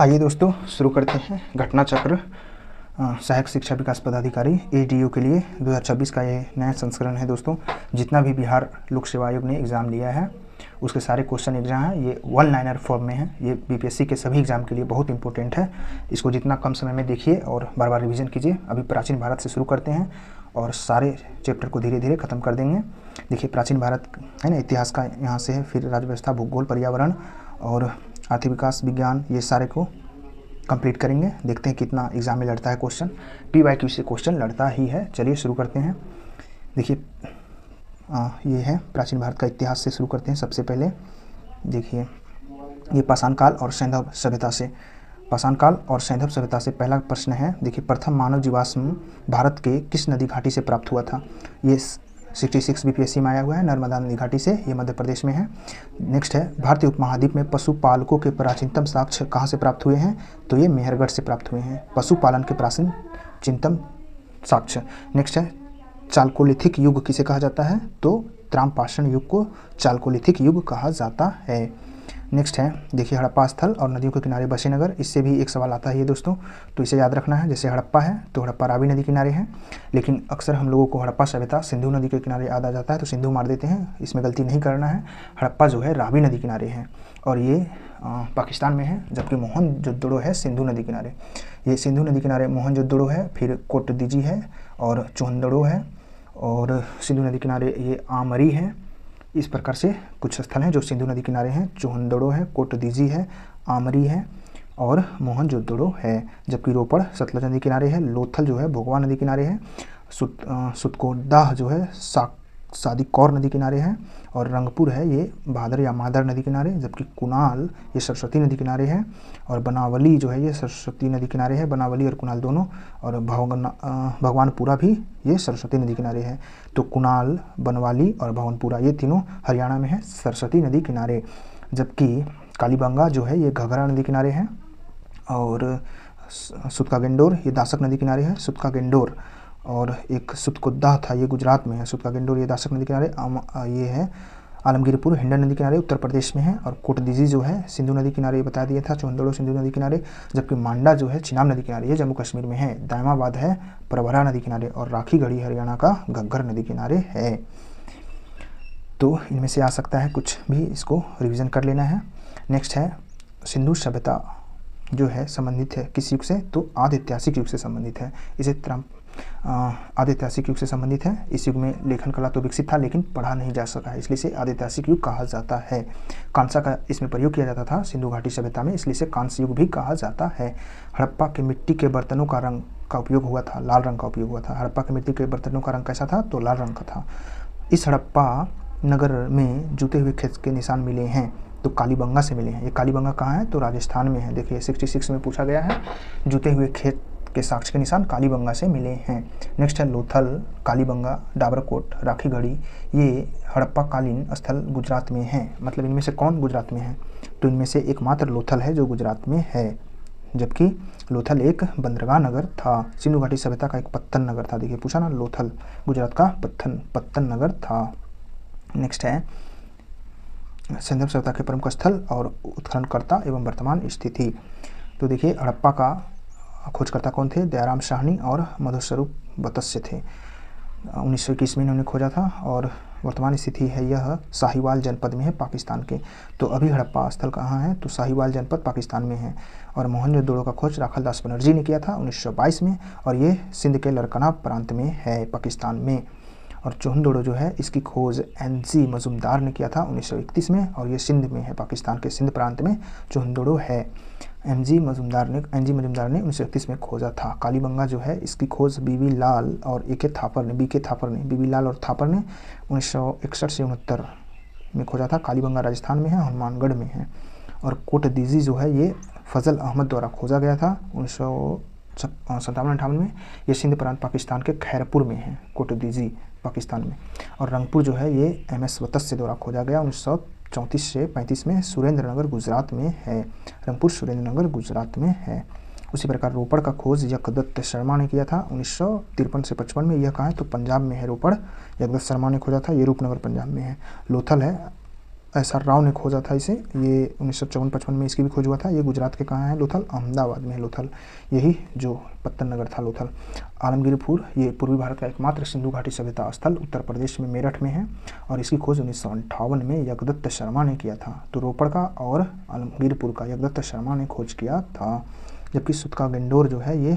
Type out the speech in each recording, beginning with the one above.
आइए दोस्तों शुरू करते हैं। घटना चक्र सहायक शिक्षा विकास पदाधिकारी ADO के लिए 2026 का ये नया संस्करण है दोस्तों। जितना भी बिहार लोक सेवा आयोग ने एग्ज़ाम लिया है उसके सारे क्वेश्चन एग्जाम है, ये वन लाइनर फॉर्म में है। ये BPSC के सभी एग्जाम के लिए बहुत इंपॉर्टेंट है। इसको जितना कम समय में देखिए और बार बार रिवीजन कीजिए। अभी प्राचीन भारत से शुरू करते हैं और सारे चैप्टर को धीरे धीरे खत्म कर देंगे। देखिए प्राचीन भारत है ना, इतिहास का यहाँ से है, फिर राज्य व्यवस्था, भूगोल, पर्यावरण और आर्थिक विकास, विज्ञान, ये सारे को कंप्लीट करेंगे। देखते हैं कितना एग्जाम में लड़ता है क्वेश्चन। PYQ से क्वेश्चन लड़ता ही है। चलिए शुरू करते हैं। देखिए ये है प्राचीन भारत का इतिहास से शुरू करते हैं। सबसे पहले देखिए ये पाषाण काल और सैंधव सभ्यता से, पाषाण काल और सैंधव सभ्यता से पहला प्रश्न है। देखिए प्रथम मानव जीवाश्म भारत के किस नदी घाटी से प्राप्त हुआ था? ये 66 BPSC में आया हुआ है, नर्मदा नदी घाटी से, ये मध्य प्रदेश में है। नेक्स्ट है भारतीय उपमहाद्वीप में पशुपालकों के प्राचीनतम साक्ष्य कहाँ से प्राप्त हुए हैं? तो ये मेहरगढ़ से प्राप्त हुए हैं, पशुपालन के प्राचीनतम साक्ष्य। नेक्स्ट है चालकोलिथिक युग किसे कहा जाता है? तो त्रामपाषाण युग को चालकोलिथिक युग कहा जाता है। नेक्स्ट है देखिए हड़प्पा स्थल और नदियों के किनारे बसे नगर, इससे भी एक सवाल आता है ये दोस्तों, तो इसे याद रखना है। जैसे हड़प्पा है तो हड़प्पा रावी नदी किनारे है, लेकिन अक्सर हम लोगों को हड़प्पा सभ्यता सिंधु नदी के किनारे याद आ जाता है तो सिंधु मार देते हैं। इसमें गलती नहीं करना है। हड़प्पा जो है रावी नदी किनारे है और ये पाकिस्तान में है, जबकि मोहनजोदड़ो है सिंधु नदी किनारे। ये सिंधु नदी किनारे मोहनजोदड़ो है, फिर कोटदीजी है और चोहंदड़ो है, और सिंधु नदी किनारे ये आमरी है। इस प्रकार से कुछ स्थल हैं जो सिंधु नदी किनारे हैं। चोहंदड़ो है, कोटदीजी है, आमरी है और मोहनजोदड़ो है। जबकि रोपड़ सतलज नदी किनारे है, लोथल जो है भोगवा नदी किनारे है, सुतकोदाह जो है सादिकौर नदी किनारे है, और रंगपुर है ये भादर या मादर नदी किनारे। जबकि कुणाल ये सरस्वती नदी किनारे है, और बनावली जो है ये सरस्वती नदी किनारे है, बनावली और कुणाल दोनों, और भगवानपुरा भी ये सरस्वती नदी किनारे है। तो कुणाल, बनवाली और भगवानपुरा ये तीनों हरियाणा में है, सरस्वती नदी किनारे। जबकि कालीबंगा जो है ये घघरा नदी किनारे है, और सुतका गेंडोर ये दासक नदी किनारे है, सुतका गेंडोर। और एक सुतकोदाह था ये गुजरात में है, सुतका गेंडोर ये दासक नदी किनारे। ये है आलमगीरपुर हिंडन नदी किनारे उत्तर प्रदेश में है, और कोटदीजी जो है सिंधु नदी किनारे ये बता दिया था, चोहंदड़ो सिंधु नदी किनारे। जबकि मांडा जो है चिनाब नदी किनारे, ये जम्मू कश्मीर में है। दायमाबाद है प्रवरा नदी किनारे, और राखीगढ़ी हरियाणा का घग्गर नदी किनारे है। तो इनमें से आ सकता है कुछ भी, इसको रिविज़न कर लेना है। नेक्स्ट है सिंधु सभ्यता जो है संबंधित है किस युग से? तो आदि ऐतिहासिक युग से संबंधित है। इसे आदि ऐतिहासिक युग से संबंधित है। इस युग में लेखन कला तो विकसित था लेकिन पढ़ा नहीं जा सका है, इसलिए से आदि ऐतिहासिक युग कहा जाता है। कांसा का इसमें प्रयोग किया जाता था सिंधु घाटी सभ्यता में, इसलिए से कांस्य युग भी कहा जाता है। हड़प्पा के मिट्टी के बर्तनों का रंग का उपयोग हुआ था, लाल रंग का उपयोग हुआ था। हड़प्पा के मिट्टी के बर्तनों का रंग कैसा था? तो लाल रंग का था। इस हड़प्पा नगर में जूते हुए खेत के निशान मिले हैं, तो कालीबंगा से मिले हैं। ये कालीबंगा कहाँ है? तो राजस्थान में है। देखिए 66 में पूछा गया है, जूते हुए खेत के साक्ष्य के निशान कालीबंगा से मिले हैं। नेक्स्ट है लोथल, कालीबंगा, डाबरकोट, राखीगढ़ी, ये हड़प्पा कालीन स्थल गुजरात में हैं। मतलब इनमें से कौन गुजरात में है? तो इनमें से एकमात्र लोथल है जो गुजरात में है, जबकि लोथल एक बंदरगाह नगर था। सिंधु घाटी सभ्यता का एक पत्तन नगर था। देखिए पूछा ना, लोथल गुजरात का पत्तन नगर था। नेक्स्ट है सैंधव सभ्यता के प्रमुख स्थल और उत्खननकर्ता एवं वर्तमान स्थिति। तो देखिए हड़प्पा का खोजकर्ता कौन थे? दयाराम साहनी और मधुस्वरूप बतस्य थे। 1921 में इन्होंने खोजा था, और वर्तमान स्थिति है यह साहिवाल जनपद में है पाकिस्तान के। तो अभी हड़प्पा स्थल कहाँ है? तो साहिवाल जनपद पाकिस्तान में है। और मोहनजोदड़ो का खोज राखालदास बनर्जी ने किया था 1922 में, और ये सिंध के लड़कना प्रांत में है पाकिस्तान में। और चोहंदड़ो जो है इसकी खोज NG मजुमदार ने किया था 1931 में, और ये सिंध में है, पाकिस्तान के सिंध प्रांत में चोहंदड़ो है। NG मजुमदार ने 1931 में खोजा था। कालीबंगा जो है इसकी खोज BB लाल और BK थापर ने BB लाल और थापर ने 1961 से 69 में खोजा था। कालीबंगा राजस्थान में है, हनुमानगढ़ में है। और कोटदीजी जो है ये फजल अहमद द्वारा खोजा गया था 1957-58 में। ये सिंध प्रांत पाकिस्तान के खैरपुर में है, कोटदीजी पाकिस्तान में। और रंगपुर जो है ये MS वत्स्य द्वारा खोजा गया 1934 से 35 में, सुरेंद्रनगर गुजरात में है। रंगपुर सुरेंद्रनगर गुजरात में है। उसी प्रकार रोपड़ का खोज यकदत्त शर्मा ने किया था 1953 से 55 में। यह कहाँ है? तो पंजाब में है रोपड़। यकदत्त शर्मा ने खोजा था, ये रूपनगर पंजाब में है। लोथल है SR राव ने खोजा था इसे। ये 1954-55 में इसकी भी खोज हुआ था। ये गुजरात के कहाँ है? लोथल, अहमदाबाद में है लोथल, यही जो पत्तन नगर था लोथल। आलमगीर फूल, ये पूर्वी भारत का एकमात्र सिंधु घाटी सभ्यता स्थल उत्तर प्रदेश में मेरठ में है और इसकी खोज 1958 में यज्ञदत्त शर्मा ने किया था। तो रोपड़ का और आलमगीरपुर का यज्ञदत्त शर्मा ने खोज किया था। जबकि सुतका गेंडोर जो है ये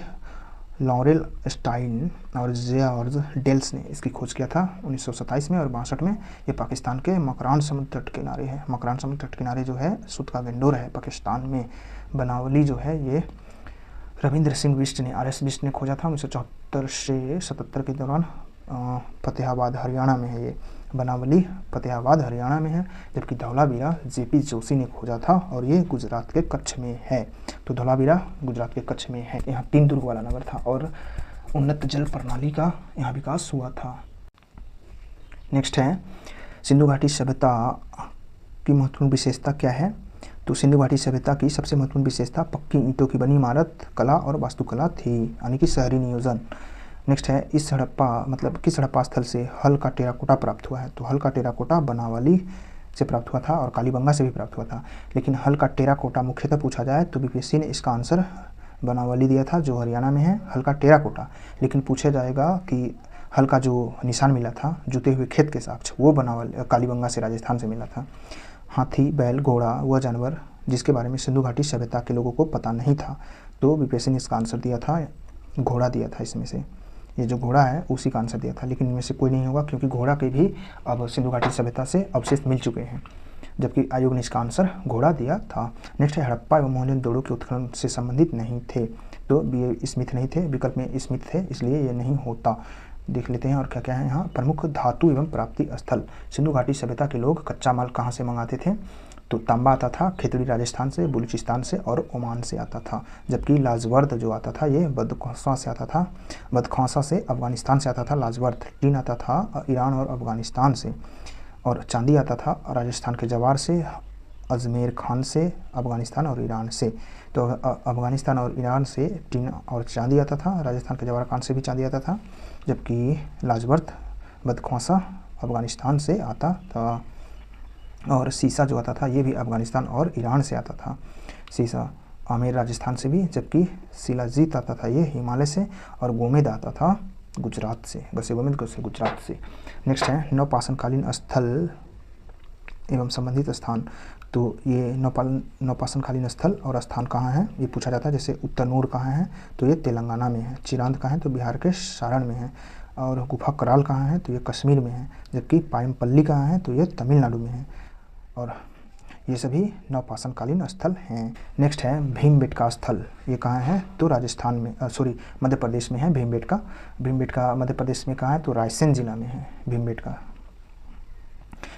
लॉरेल स्टाइन और जॉर्ज डेल्स ने इसकी खोज किया था 1927 में और 62 में। ये पाकिस्तान के मकरान समुद्र तट किनारे है। मकरान समुद्र तट किनारे जो है सुतका गेंडोर है पाकिस्तान में। बनावली जो है ये रविंद्र सिंह बिष्ट ने, RS बिष्ट ने खोजा था 1974 से 77 के दौरान। फतेहाबाद हरियाणा में है ये। बनावली फतेहाबाद हरियाणा में है। जबकि धौलावीरा JP जोशी ने खोजा था और ये गुजरात के कच्छ में है। तो धौलावीरा गुजरात के कच्छ में है। यहाँ 3 दुर्ग वाला नगर था और उन्नत जल प्रणाली का यहाँ विकास हुआ था। नेक्स्ट है सिंधु घाटी सभ्यता की महत्वपूर्ण विशेषता क्या है? तो सिंधु घाटी सभ्यता की सबसे महत्वपूर्ण विशेषता पक्की ईंटों की बनी इमारत कला और वास्तुकला थी, यानी कि शहरी नियोजन। नेक्स्ट है इस हड़प्पा मतलब किस हड़प्पा स्थल से हल का टेराकोटा प्राप्त हुआ है? तो हल का टेराकोटा बनावली से प्राप्त हुआ था और कालीबंगा से भी प्राप्त हुआ था। लेकिन हल का टेराकोटा मुख्यतः पूछा जाए तो BPSC ने इसका आंसर बनावली दिया था जो हरियाणा में है, हल का टेराकोटा। लेकिन पूछा जाएगा कि हल का जो निशान मिला था जुते हुए खेत के साक्ष्य वो बनावली कालीबंगा से राजस्थान से मिला था। हाथी, बैल, घोड़ा वह जानवर जिसके बारे में सिंधु घाटी सभ्यता के लोगों को पता नहीं था। तो BPSC ने इसका आंसर दिया था घोड़ा दिया था। इसमें से ये जो घोड़ा है उसी का आंसर दिया था। लेकिन इनमें से कोई नहीं होगा क्योंकि घोड़ा के भी अब सिंधु घाटी सभ्यता से अवशेष मिल चुके हैं, जबकि आयोग ने इसका आंसर घोड़ा दिया था। नेक्स्ट है हड़प्पा एवं मोहनजोदड़ो के उत्खनन से संबंधित नहीं थे। तो BA स्मिथ नहीं थे, विकल्प में स्मिथ थे, इसलिए ये नहीं होता। देख लेते हैं और क्या क्या है यहाँ। प्रमुख धातु एवं प्राप्ति स्थल। सिंधु घाटी सभ्यता के लोग कच्चा माल कहाँ से मंगाते थे? तो तांबा आता था खेतड़ी राजस्थान से, बलूचिस्तान से और ओमान से आता था। जबकि लाजवर्द जो आता था ये बदखौसा से आता था, बदखौसा से अफगानिस्तान से आता था। लाजवर्द टीन आता था ईरान और अफगानिस्तान से। और चांदी आता था राजस्थान के जवार से, अजमेर खान से, अफगानिस्तान और ईरान से। तो अफगानिस्तान और ईरान से टीन और चांदी आता था, राजस्थान के जवार खान से भी चांदी आता था। जबकि लाजवर्द बदखौसा अफगानिस्तान से आता था। और सीसा जो आता था ये भी अफगानिस्तान और ईरान से आता था। सीसा आमेर राजस्थान से भी, जबकि शिलाजीत आता था ये हिमालय से और गोमेद आता था गुजरात से, गसे गोमेद से गुजरात से। नेक्स्ट है नवपाषाणकालीन स्थल एवं संबंधित स्थान। तो ये नवपाषाणकालीन स्थल और स्थान कहाँ है ये पूछा जाता है। जैसे उत्तरनूर कहाँ है? तो ये तेलंगाना में है। चिरांद कहाँ है? तो बिहार के सारण में है। और गुफा कराल कहाँ है? तो ये कश्मीर में है। जबकि पायमपल्ली कहाँ है? तो ये तमिलनाडु में है। और ये सभी नवपाषाणकालीन स्थल हैं। नेक्स्ट है भीमबेटका स्थल। ये कहाँ है? तो राजस्थान में मध्य प्रदेश में है भीमबेटका। भीमबेटका मध्य प्रदेश में कहाँ है? तो रायसेन जिला में है भीमबेटका।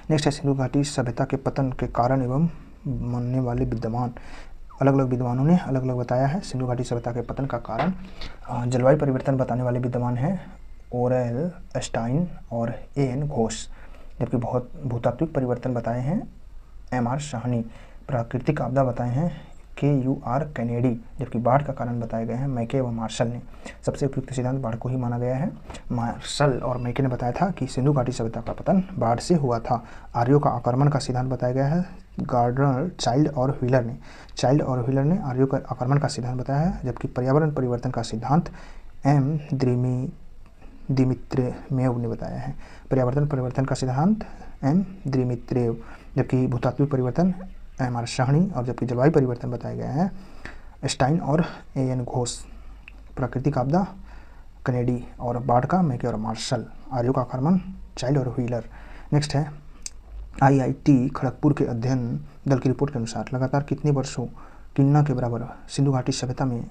नेक्स्ट है सिंधु घाटी सभ्यता के पतन के कारण एवं मानने वाले विद्वान। अलग अलग विद्वानों ने अलग अलग बताया है सिंधु घाटी सभ्यता के पतन का कारण। जलवायु परिवर्तन बताने वाले विद्वान हैं ओरेल स्टाइन और AN घोष। जबकि भूतात्विक परिवर्तन बताए हैं MR शाहनी। प्राकृतिक आपदा बताए हैं KUR कैनेडी। जबकि बाढ़ का कारण बताए गए हैं मैके व मार्शल ने। सबसे उपयुक्त सिद्धांत बाढ़ को ही माना गया है। मार्शल और मैके ने बताया था कि सिंधु घाटी सभ्यता का पतन बाढ़ से हुआ था। आर्यों का आक्रमण का सिद्धांत बताया गया है गार्डनर, चाइल्ड और व्हीलर ने। चाइल्ड और व्हीलर ने आर्यों का आक्रमण का सिद्धांत बताया है। जबकि पर्यावरण परिवर्तन का सिद्धांत M दिमित्रेव ने बताया है। पर्यावरण परिवर्तन का सिद्धांत M दिमित्रेव। जबकि भूतात्विक परिवर्तन MR शाहनी और जबकि जलवायु परिवर्तन बताया गया है स्टाइन और AN घोष। प्राकृतिक आपदा कैनेडी और बाढ़ का मैके और मार्शल। आर्यों का आक्रमण चाइल्ड और व्हीलर। नेक्स्ट है IIT खड़गपुर के अध्ययन दल की रिपोर्ट के अनुसार लगातार कितने वर्षों किन्ना के बराबर सिंधु घाटी सभ्यता में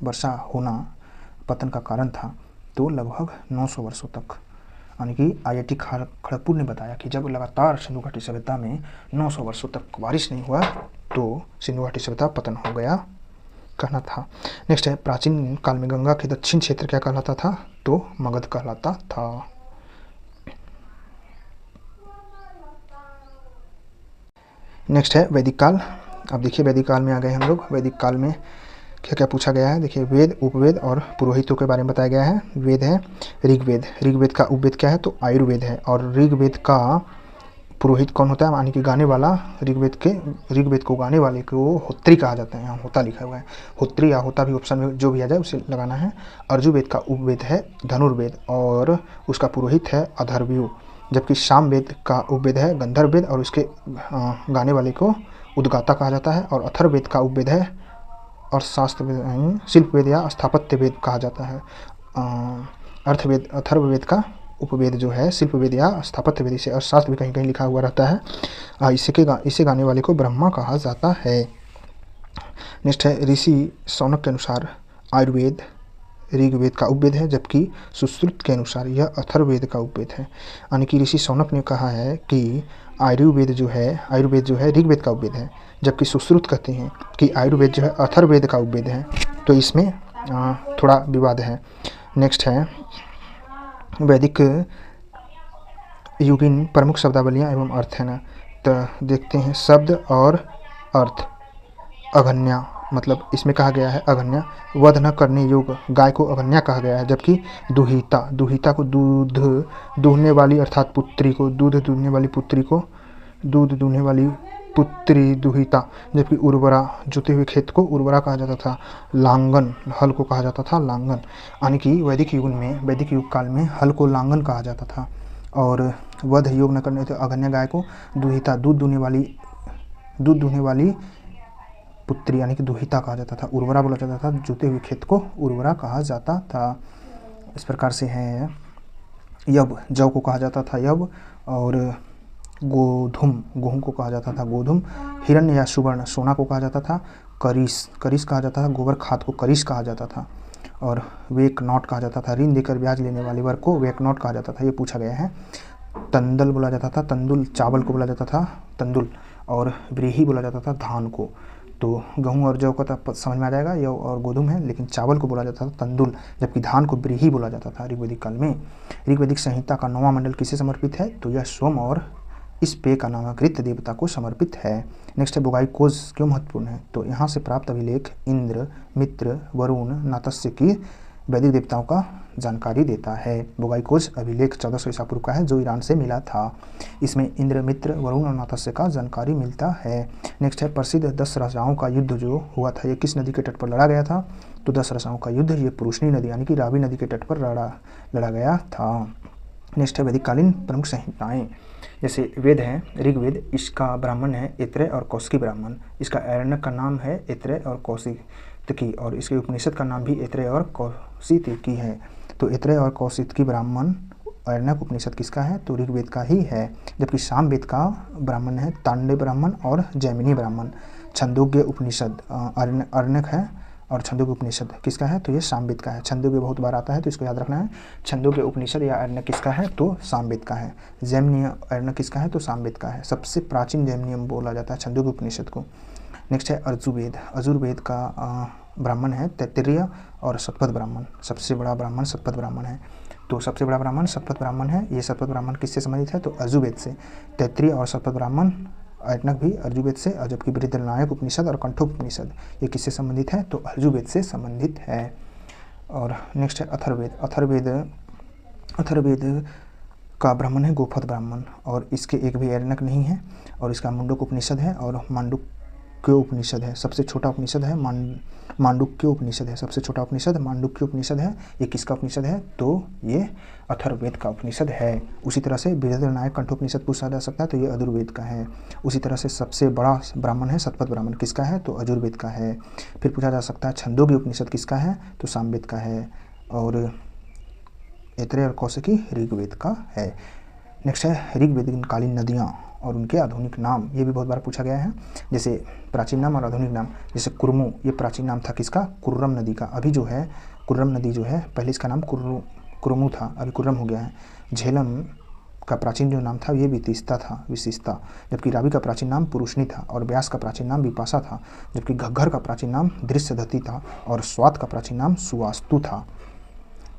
वर्षा होना पतन का कारण था? तो लगभग 900 वर्षों तक। यानी कि IIT खड़गपुर ने बताया कि जब लगातार सिंधु घाटी सभ्यता में 900 वर्षों तक बारिश नहीं हुआ तो सिंधु घाटी सभ्यता पतन हो गया कहना था। नेक्स्ट है प्राचीन काल में गंगा के दक्षिण क्षेत्र क्या कहलाता था? तो मगध कहलाता था। नेक्स्ट है वैदिक काल। अब देखिए वैदिक काल में आ गए हम लोग। वैदिक काल में क्या क्या पूछा गया है? देखिए वेद, उपवेद और पुरोहितों के बारे में बताया गया है। वेद है ऋग्वेद। ऋग्वेद का उपवेद क्या है? तो आयुर्वेद है। और ऋग्वेद का पुरोहित कौन होता है, यानी कि गाने वाला। ऋग्वेद को गाने वाले को होत्री कहा जाता है। यहाँ होता लिखा हुआ है, होत्री या होता भी ऑप्शन में जो भी आ जाए उसे लगाना है। अर्जुवेद का उपवेद है धनुर्वेद और उसका पुरोहित है अथर्वयु, जबकि सामवेद का उपवेद है गंधर्ववेद और उसके गाने वाले को उद्गाता कहा जाता है। और अथर्ववेद का उपवेद है और शिल्पवेद या स्थापत्य वेद कहा जाता है। अथर्ववेद का उपवेद जो है शिल्पवेद या स्थापत्य वेद, इसे अर्थशास्त्र भी कहीं कहीं लिखा हुआ रहता है। इसे गाने वाले को ब्रह्मा कहा जाता है। नेक्स्ट है ऋषि शौनक के अनुसार आयुर्वेद ऋग्वेद का उपवेद है, जबकि सुश्रुत के अनुसार यह अथर्ववेद का उपवेद है। यानी कि ऋषि शौनक ने कहा है कि आयुर्वेद जो है ऋग्वेद का उपवेद है, जबकि सुश्रुत कहते हैं कि आयुर्वेद जो है अथर्ववेद का उपवेद है। तो इसमें थोड़ा विवाद है। नेक्स्ट है वैदिक युगीन प्रमुख शब्दावलियाँ एवं अर्थ है ना। तो देखते हैं शब्द और अर्थ। अघन्या मतलब इसमें कहा गया है अघन्या वध न करने योग्य गाय को अघन्या कहा गया है, जबकि दुहिता को दूध दूहने वाली अर्थात पुत्री को दूध दूहने वाली पुत्री दुहिता, जबकि उर्वरा जोते हुए खेत को उर्वरा कहा जाता था। लांगन हल को कहा जाता था लांगन, यानी कि वैदिक युग काल में हल को लांगन कहा जाता था। और वध योग न करने तो अघन्या गाय को दुहिता दूध दूहने वाली पुत्री यानी कि दुहिता कहा जाता था। उर्वरा बोला जाता था, जोते हुए खेत को उर्वरा कहा जाता था। इस प्रकार से है यव जव को कहा जाता था यव, और गेहूं को कहा जाता था गोधूम। हिरण्य या सुवर्ण सोना को कहा जाता था। करिश कहा जाता था। गोबर खाद को करिश कहा जाता था। और वेक नॉट कहा जाता था। ऋण देकर ब्याज लेने वाले वर्ग को वेक नॉट कहा जाता था। ये पूछा गया है। तंदल बोला जाता था तंदुल, चावल को बोला जाता था तंदुल, और व्रीहि बोला जाता था धान को। तो गेहूं और जौ का तो समझ में आ जाएगा, यव और गोधूम है, लेकिन चावल को बोला जाता था तंदुल, जबकि धान को व्रीहि बोला जाता था ऋग्वेदिक काल में। ऋग्वेदिक संहिता का 9वां मंडल किसे समर्पित है, तो यह सोम और इस पे का नामाकृत देवता को समर्पित है। नेक्स्ट है बोगाई कोज क्यों महत्वपूर्ण है, तो यहाँ से प्राप्त अभिलेख इंद्र, मित्र, वरुण, नातस्य की वैदिक देवताओं का जानकारी देता है। बोगाई कोज अभिलेख 1400 ईसा पूर्व का है, जो ईरान से मिला था। इसमें इंद्र, मित्र, वरुण और नातस्य का जानकारी मिलता है। नेक्स्ट है प्रसिद्ध 10 राजाओं का युद्ध जो हुआ था, ये किस नदी के तट पर लड़ा गया था, तो 10 राजाओं का युद्ध ये पुरुषनी नदी यानी कि रावी नदी के तट पर लड़ा गया था। नेक्स्ट है वैदिक कालीन प्रमुख संहिताएं। जैसे वेद है ऋग्वेद, इसका ब्राह्मण है ऐत्रेय और कौशिकी ब्राह्मण। इसका आरण्यक का नाम है ऐत्रेय और कौशिकी, और इसके उपनिषद का नाम भी ऐत्रेय और कौशिकी है। तो ऐत्रेय और कौशिकी ब्राह्मण आरण्यक उपनिषद किसका है, तो ऋग्वेद का ही है। जबकि सामवेद का ब्राह्मण है तांडव ब्राह्मण और जैमिनी ब्राह्मण। छंदोग्य उपनिषद आरण्यक है, और छंदोग्य उपनिषद किसका है, तो ये सामवेद का है। छंदोग्य बहुत बार आता है तो इसको याद रखना है। छंदोग्य उपनिषद या आरण्यक किसका है, तो सामवेद का है। जैमिनीय आरण्यक किसका है, तो सामवेद का है। सबसे प्राचीन जैमिनियम बोला जाता है छंदोग्य उपनिषद को। नेक्स्ट है अर्जुवेद का ब्राह्मण है तैत्तिरीय और शतपथ ब्राह्मण। सबसे बड़ा ब्राह्मण शतपथ ब्राह्मण है, तो सबसे बड़ा ब्राह्मण शतपथ ब्राह्मण है। ये शतपथ ब्राह्मण किससे संबंधित है, तो अर्जुवेद से। तैत्तिरीय और शतपथ ब्राह्मण आरण्यक भी अर्जुवेद से, और जबकि बृहदारण्यक उपनिषद और कंठोपनिषद ये किससे संबंधित है, तो अर्जुवेद से संबंधित है। और नेक्स्ट है अथर्ववेद का ब्राह्मण है गोपथ ब्राह्मण, और इसके एक भी आरण्यक नहीं है। और इसका मुंडक उपनिषद है और मांडुक्य उपनिषद है। सबसे छोटा उपनिषद है मांडुक्य उपनिषद है। सबसे छोटा उपनिषद मांडुक्य उपनिषद है। ये किसका उपनिषद है, तो ये अथर्ववेद का उपनिषद है। उसी तरह से बृहदारण्यक कंठोपनिषद पूछा जा सकता है, तो ये अधुर्वेद का है। उसी तरह से सबसे बड़ा ब्राह्मण है शतपथ ब्राह्मण, किसका है, तो अजुर्वेद का है। फिर पूछा जा सकता है छंदोग्य उपनिषद किसका है, तो सामवेद का है। और ऐत्रेय और कौशिकी ऋग्वेद का है। नेक्स्ट है ऋग्वेदिक कालीन नदियाँ और उनके आधुनिक नाम, ये भी बहुत बार पूछा गया है। जैसे प्राचीन नाम और आधुनिक नाम, जैसे कुर्मु, ये प्राचीन नाम था किसका, कुर्रम नदी का। अभी जो है कुर्रम नदी जो है, पहले इसका नाम कुर्मु था, अभी कुर्रम हो गया है। झेलम का प्राचीन जो नाम था ये विशिष्टा, जबकि रावी का प्राचीन नाम पुरुषनी था, और व्यास का प्राचीन नाम विपाशा था, जबकि घग्गर का प्राचीन नाम दृश्यधती था, और स्वात का प्राचीन नाम सुवास्तु था।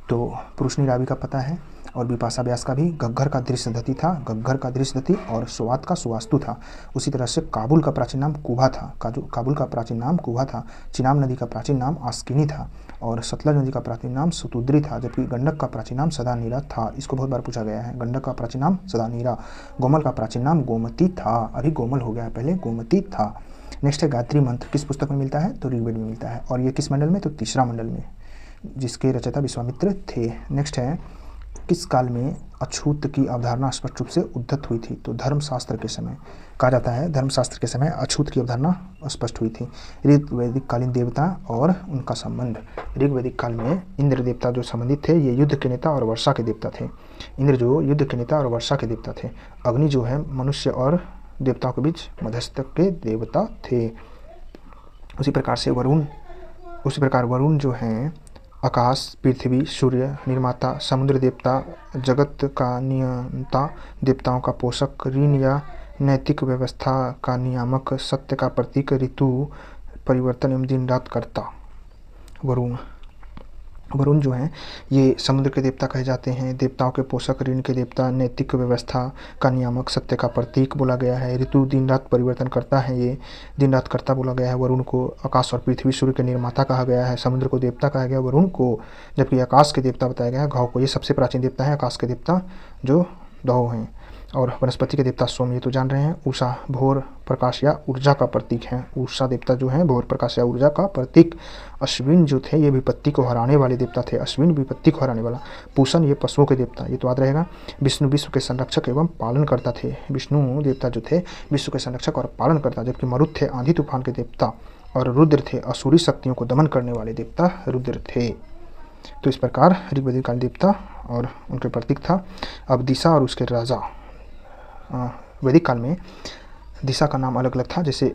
तो पुरुषनी रावी का पता है, और बिपाशा व्यास का भी। घग्गर का दृश्य दति था, घग्गर का दृश्य दति, और सुवात का सुवास्तु था। उसी तरह से काबुल का प्राचीन नाम कुभा था, काबुल का प्राचीन नाम कुभा था। चिनाब नदी का प्राचीन नाम आस्किनी था, और सतलज नदी का प्राचीन नाम सुतुद्री था, जबकि गंडक का प्राचीन नाम सदानीरा था। इसको बहुत बार पूछा गया है। गंडक का प्राचीन नाम सदानीरा। गोमल का प्राचीन नाम गोमती था, अभी गोमल हो गया है, पहले गोमती था। नेक्स्ट है गायत्री मंत्र, किस पुस्तक में मिलता है? तो ऋग्वेद में मिलता है, और ये किस मंडल में? तो तीसरा मंडल में, जिसके रचयिता विश्वामित्र थे। नेक्स्ट है किस काल में अछूत की अवधारणा स्पष्ट रूप से उद्धत हुई थी? तो धर्मशास्त्र के समय। कहा जाता है धर्मशास्त्र के समय अछूत की अवधारणा स्पष्ट हुई थी। ऋग्वैदिक कालीन देवता और उनका संबंध। ऋग्वैदिक काल में इंद्र देवता जो संबंधित थे, ये युद्ध के नेता और वर्षा के देवता थे। इंद्र जो युद्ध के नेता और वर्षा के देवता थे। अग्नि जो है मनुष्य और देवताओं के बीच मध्यस्थ के देवता थे। उसी प्रकार वरुण जो हैं आकाश, पृथ्वी, सूर्य, निर्माता, समुद्र देवता, जगत का नियंता, देवताओं का पोषक, ऋण या नैतिक व्यवस्था का नियामक, सत्य का प्रतीक, ऋतु परिवर्तन एवं दिन रात करता। वरुण जो हैं ये समुद्र के देवता कहे जाते हैं, देवताओं के पोषक, ऋण के देवता, नैतिक व्यवस्था का नियामक, सत्य का प्रतीक बोला गया है। ऋतु दिन रात परिवर्तन करता है, ये दिन रात करता बोला गया है वरुण को। आकाश और पृथ्वी, सूर्य के निर्माता कहा गया है, समुद्र को देवता कहा गया वरुण को, जबकि आकाश के देवता बताया गया है घाव को। ये सबसे प्राचीन देवता है आकाश के देवता जो दहो हैं। और वनस्पति के देवता सोम, ये तो जान रहे हैं। उषा भोर प्रकाश या ऊर्जा का प्रतीक है। उषा देवता जो है भोर प्रकाश या ऊर्जा का प्रतीक। अश्विन जो थे ये विपत्ति को हराने वाले देवता थे। अश्विन विपत्ति को हराने वाला। पूषण ये पशुओं के देवता, ये तो याद रहेगा। विष्णु विश्व के संरक्षक एवं पालन करता थे। विष्णु देवता जो थे विश्व के संरक्षक और पालन करता, जबकि मरुत थे आंधी तूफान के देवता, और रुद्र थे असुरी शक्तियों को दमन करने वाले देवता रुद्र थे। तो इस प्रकार ऋग्वैदिक काल देवता और उनके प्रतीक था। अब दिशा और उसके राजा। वैदिक काल में दिशा का नाम अलग अलग था। जैसे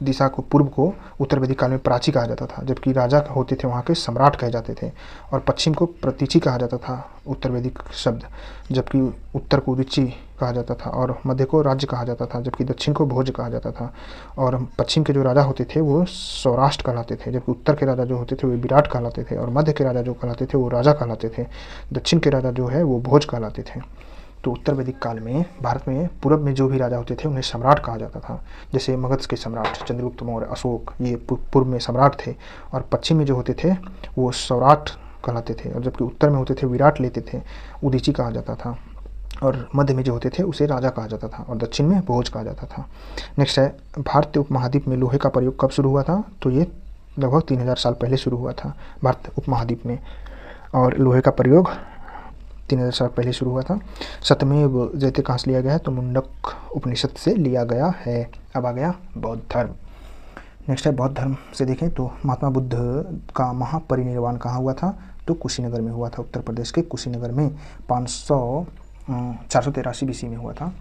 दिशा को पूर्व को उत्तर वैदिक काल में प्राची कहा जाता था, जबकि राजा होते थे वहाँ के सम्राट कहे जाते थे। और पश्चिम को प्रतीची कहा जाता था उत्तर वैदिक शब्द, जबकि उत्तर को उदीची कहा जाता था। और मध्य को राज्य कहा जाता था, जबकि दक्षिण को भोज कहा जाता था। और पश्चिम के जो राजा होते थे वो सौराष्ट्र कहलाते थे, जबकि उत्तर के राजा जो होते थे वो विराट कहलाते थे। और मध्य के राजा जो कहलाते थे वो राजा कहलाते थे। दक्षिण के राजा जो है वो भोज कहलाते थे। तो उत्तर वैदिक काल में भारत में पूर्व में जो भी राजा होते थे उन्हें सम्राट कहा जाता था। जैसे मगध के सम्राट चंद्रगुप्त मौर्य, अशोक, ये पूर्व में सम्राट थे। और पश्चिम में जो होते थे वो सौराष्ट्र कहलाते थे। और जबकि उत्तर में होते थे विराट लेते थे, उदीची कहा जाता था। और मध्य में जो होते थे उसे राजा कहा जाता था। और दक्षिण में भोज कहा जाता था। नेक्स्ट है भारतीय उपमहाद्वीप में लोहे का प्रयोग कब शुरू हुआ था? तो ये लगभग 3000 साल पहले शुरू हुआ था भारत उपमहाद्वीप में। और लोहे का प्रयोग 3000 साल पहले शुरू हुआ था। सतमेव जयते कहाँ से लिया गया है? तो मुंडक उपनिषद से लिया गया है। अब आ गया बौद्ध धर्म। नेक्स्ट है बौद्ध धर्म से देखें तो महात्मा बुद्ध का महापरिनिर्वाण कहाँ हुआ था? तो कुशीनगर में हुआ था। उत्तर प्रदेश के कुशीनगर में 483 BC में हुआ था।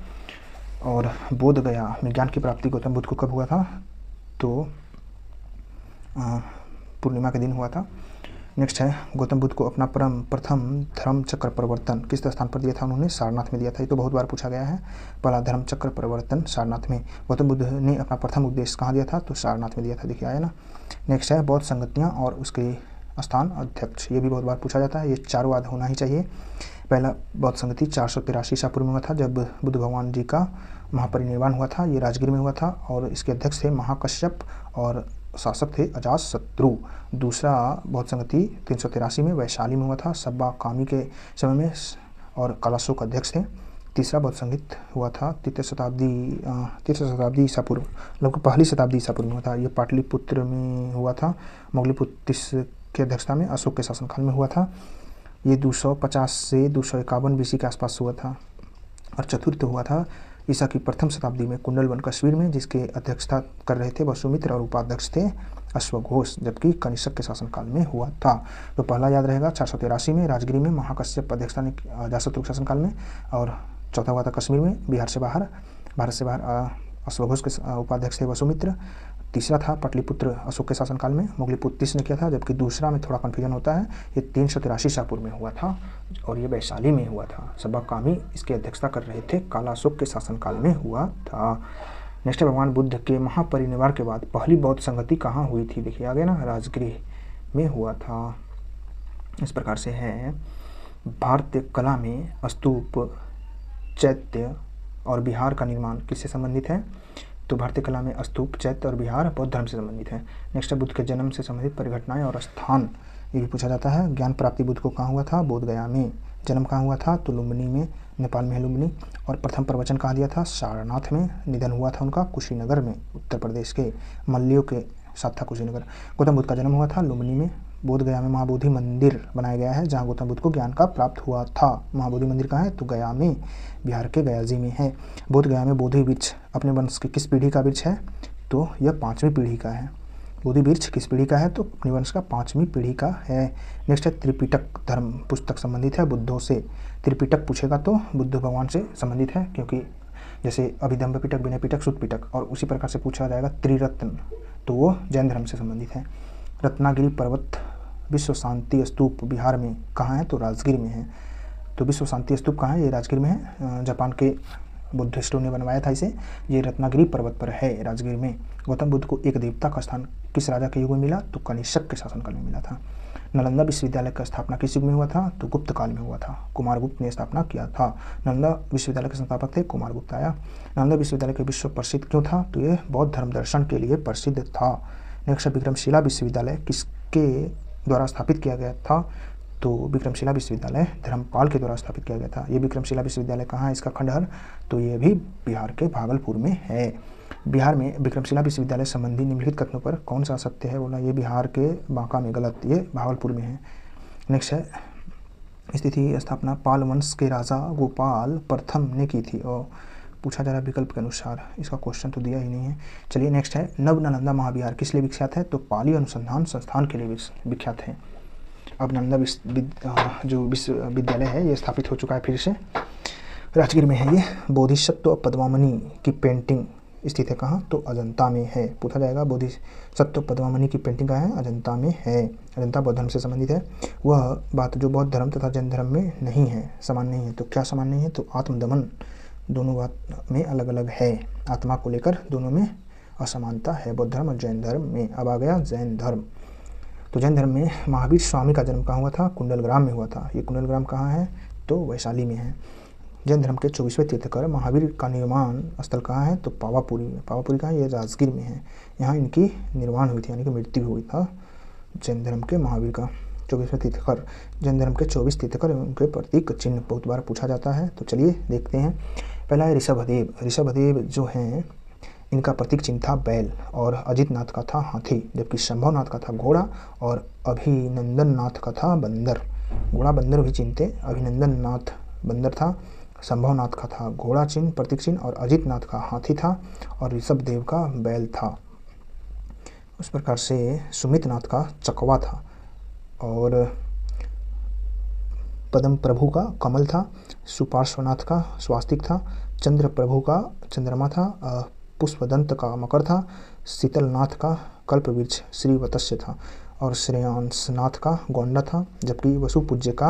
और बोध गया में ज्ञान की प्राप्ति गौतम बुद्ध को कब हुआ था? तो पूर्णिमा के दिन हुआ था। नेक्स्ट है गौतम बुद्ध को अपना प्रथम धर्म चक्र परिवर्तन किस स्थान पर दिया था? उन्होंने सारनाथ में दिया था। ये तो बहुत बार पूछा गया है। पहला धर्म चक्र परिवर्तन सारनाथ में। गौतम बुद्ध ने अपना प्रथम उपदेश कहाँ दिया था? तो सारनाथ में दिया था। देखिए आया ना। नेक्स्ट है बौद्ध संगतियाँ और उसके स्थान अध्यक्ष। ये भी बहुत बार पूछा जाता है। ये चारों याद होना ही चाहिए। पहला बौद्ध संगति 483 ईसा पूर्व में हुआ था, जब बुद्ध भगवान जी का महापरिनिर्वाण हुआ था। ये राजगीर में हुआ था। और इसके अध्यक्ष थे महाकश्यप और शासक थे अजातशत्रु। दूसरा बौद्ध संगति 383 में वैशाली में हुआ था, सब्बा कामी के समय में, और कालाशोक अध्यक्ष थे। तीसरा बौद्ध संगीत हुआ था तृतीय शताब्दी ईसा पूर्व, लगभग पहली शताब्दी ईसा पूर्व में हुआ था। ये पाटलिपुत्र में हुआ था, मोगलीपुत्र की अध्यक्षता में, अशोक के शासनकाल में हुआ था। ये 250 से 251 BC के आसपास हुआ था। और चतुर्थ हुआ था ईसा की प्रथम शताब्दी में कुंडलवन कश्मीर में, जिसके अध्यक्षता कर रहे थे वसुमित्र और उपाध्यक्ष थे अश्वघोष, जबकि कनिष्क के शासनकाल में हुआ था। तो पहला याद रहेगा 483 में राजगिरी में महाकश्यप अध्यक्षता ने अजातशत्रु शासनकाल में। और चौथा हुआ था कश्मीर में, भारत से बाहर अश्वघोष के उपाध्यक्ष थे वसुमित्र। तीसरा था पाटलिपुत्र अशोक के शासनकाल में, मोगलीपुत्र ने किया था। जबकि दूसरा में थोड़ा कन्फ्यूजन होता है, ये 383 ईसा पूर्व में हुआ था और ये वैशाली में हुआ था। सब्बा कामी इसकी अध्यक्षता कर रहे थे, कालाशोक के शासनकाल में हुआ था। नेक्स्ट भगवान बुद्ध के महापरिनिर्वाण के बाद पहली बौद्ध संगति कहाँ हुई थी? देखिए आगे ना, राजगृह में हुआ था। इस प्रकार से है। भारतीय कला में स्तूप, चैत्य और विहार का निर्माण किससे संबंधित है? तो भारतीय कला में स्तूप, चैत्य और विहार बौद्ध धर्म से संबंधित है। नेक्स्ट है बुद्ध के जन्म से संबंधित परिघटनाएं और स्थान, ये भी पूछा जाता है। ज्ञान प्राप्ति बुद्ध को कहाँ हुआ था? बोध गया में। जन्म कहाँ हुआ था? तो लुम्बिनी में, नेपाल में है लुम्बिनी। और प्रथम प्रवचन कहाँ दिया था? सारनाथ में। निधन हुआ था उनका कुशीनगर में, उत्तर प्रदेश के मल्लियों के साथ था कुशीनगर। गौतम बुद्ध का जन्म हुआ था लुम्बिनी में। बोध गया में महाबोधि मंदिर बनाया गया है जहाँ गौतम बुद्ध को ज्ञान का प्राप्त हुआ था। महाबोधि मंदिर कहाँ है? तो गया में, बिहार के गयाजी में है। बोध गया में बोधि वृक्ष अपने वंश की किस पीढ़ी का वृक्ष है? तो यह 5वीं पीढ़ी का है। बोधि वृक्ष किस पीढ़ी का है? तो अपने वंश का 5वीं पीढ़ी का है। नेक्स्ट है त्रिपिटक धर्म पुस्तक संबंधित है बुद्धों से। त्रिपिटक पूछेगा तो बुद्ध भगवान से संबंधित है, क्योंकि जैसे अभिधम्म पिटक, विनय पिटक, सुत्त पिटक, और उसी प्रकार से पूछा जाएगा त्रिरत्न, तो वो जैन धर्म से संबंधित है। रत्नागिरी पर्वत विश्व शांति स्तूप बिहार में कहाँ है? तो राजगीर में है। तो विश्व शांति स्तूप कहाँ है? ये राजगीर में है। जापान के बुद्धिस्टों ने बनवाया था इसे। ये रत्नागिरी पर्वत पर है, राजगीर में। गौतम बुद्ध को एक देवता का स्थान किस राजा के युग में मिला? तो कनिष्क के शासनकाल में मिला था। नालंदा विश्वविद्यालय का स्थापना किस युग में हुआ था? तो गुप्त काल में हुआ था। कुमारगुप्त ने स्थापना किया था। नालंदा विश्वविद्यालय के संस्थापक थे कुमारगुप्त आया। नालंदा विश्वविद्यालय के विश्व प्रसिद्ध क्यों था? तो ये बौद्ध धर्म दर्शन के लिए प्रसिद्ध था। नेक्स्ट विक्रमशिला विश्वविद्यालय किसके द्वारा स्थापित किया गया था? तो विक्रमशिला विश्वविद्यालय धर्मपाल के द्वारा स्थापित किया गया था। ये विक्रमशिला विश्वविद्यालय कहाँ है? इसका खंडहर तो ये भी बिहार के भागलपुर में है। बिहार में विक्रमशिला विश्वविद्यालय संबंधी निम्नलिखित कथनों पर कौन सा सत्य है? बोला ये बिहार के बांका में गलत, ये भागलपुर में है। नेक्स्ट है स्थिति स्थापना पाल वंश के राजा गोपाल प्रथम ने की थी, और पूछा जा रहा है विकल्प के अनुसार। इसका क्वेश्चन तो दिया ही नहीं है। चलिए नेक्स्ट है नव नालंदा महाविहार किस लिए विख्यात है? तो पाली अनुसंधान संस्थान के लिए विख्यात है। अब नालंदा जो विश्वविद्यालय है ये स्थापित हो चुका है फिर से, राजगीर में है ये। बोधिसत्व पद्मामणि की पेंटिंग स्थित है कहाँ? तो अजंता में है। पूछा जाएगा बोधिसत्व पद्मामणि की पेंटिंग कहाँ है? अजंता में है। अजंता बौद्ध धर्म से संबंधित है। वह बात जो बौद्ध धर्म तथा जैन धर्म में नहीं है, समान नहीं है। तो क्या समान नहीं है? तो आत्मदमन, दोनों बात में अलग अलग है। आत्मा को लेकर दोनों में असमानता है, बौद्ध धर्म और जैन धर्म में। अब आ गया जैन धर्म। तो जैन धर्म में महावीर स्वामी का जन्म कहाँ हुआ था? कुंडलग्राम में हुआ था। ये कुंडलग्राम कहाँ है? तो वैशाली में है। जैन धर्म के 24वें तीर्थंकर महावीर का निर्वाण स्थल कहाँ है? तो पावापुरी में। पावापुरी कहाँ है? ये राजगीर में है। यहाँ इनकी निर्वाण हुई थी, यानी कि मृत्यु हुई था जैन धर्म के महावीर का। 24वें तीर्थंकर, जैन धर्म के 24 तीर्थंकर, उनके प्रतीक चिन्ह बहुत बार पूछा जाता है। तो चलिए देखते हैं। पहला है ऋषभदेव। ऋषभदेव जो हैं इनका प्रतीक चिन्ह था बैल, और अजितनाथ का था हाथी, जबकि शंभवनाथ का था घोड़ा, और अभिनंदन नाथ का था बंदर। घोड़ा बंदर भी चिन्ह थे। अभिनंदन नाथ बंदर था, शंभवनाथ का था घोड़ा चिन्ह प्रतीक चिन्ह, और अजितनाथ का हाथी था, और ऋषभदेव का बैल था। उस प्रकार से सुमितनाथ का चकवा था, और पद्म प्रभु का कमल था, सुपार्श्वनाथ का स्वास्तिक था, चंद्र प्रभु का चंद्रमा था, पुष्पदंत का मकर था, शीतलनाथ का कल्पवृक्ष श्रीवत्स्य था, और श्रेयांसनाथ का गोंडा था, जबकि वसुपूज्य का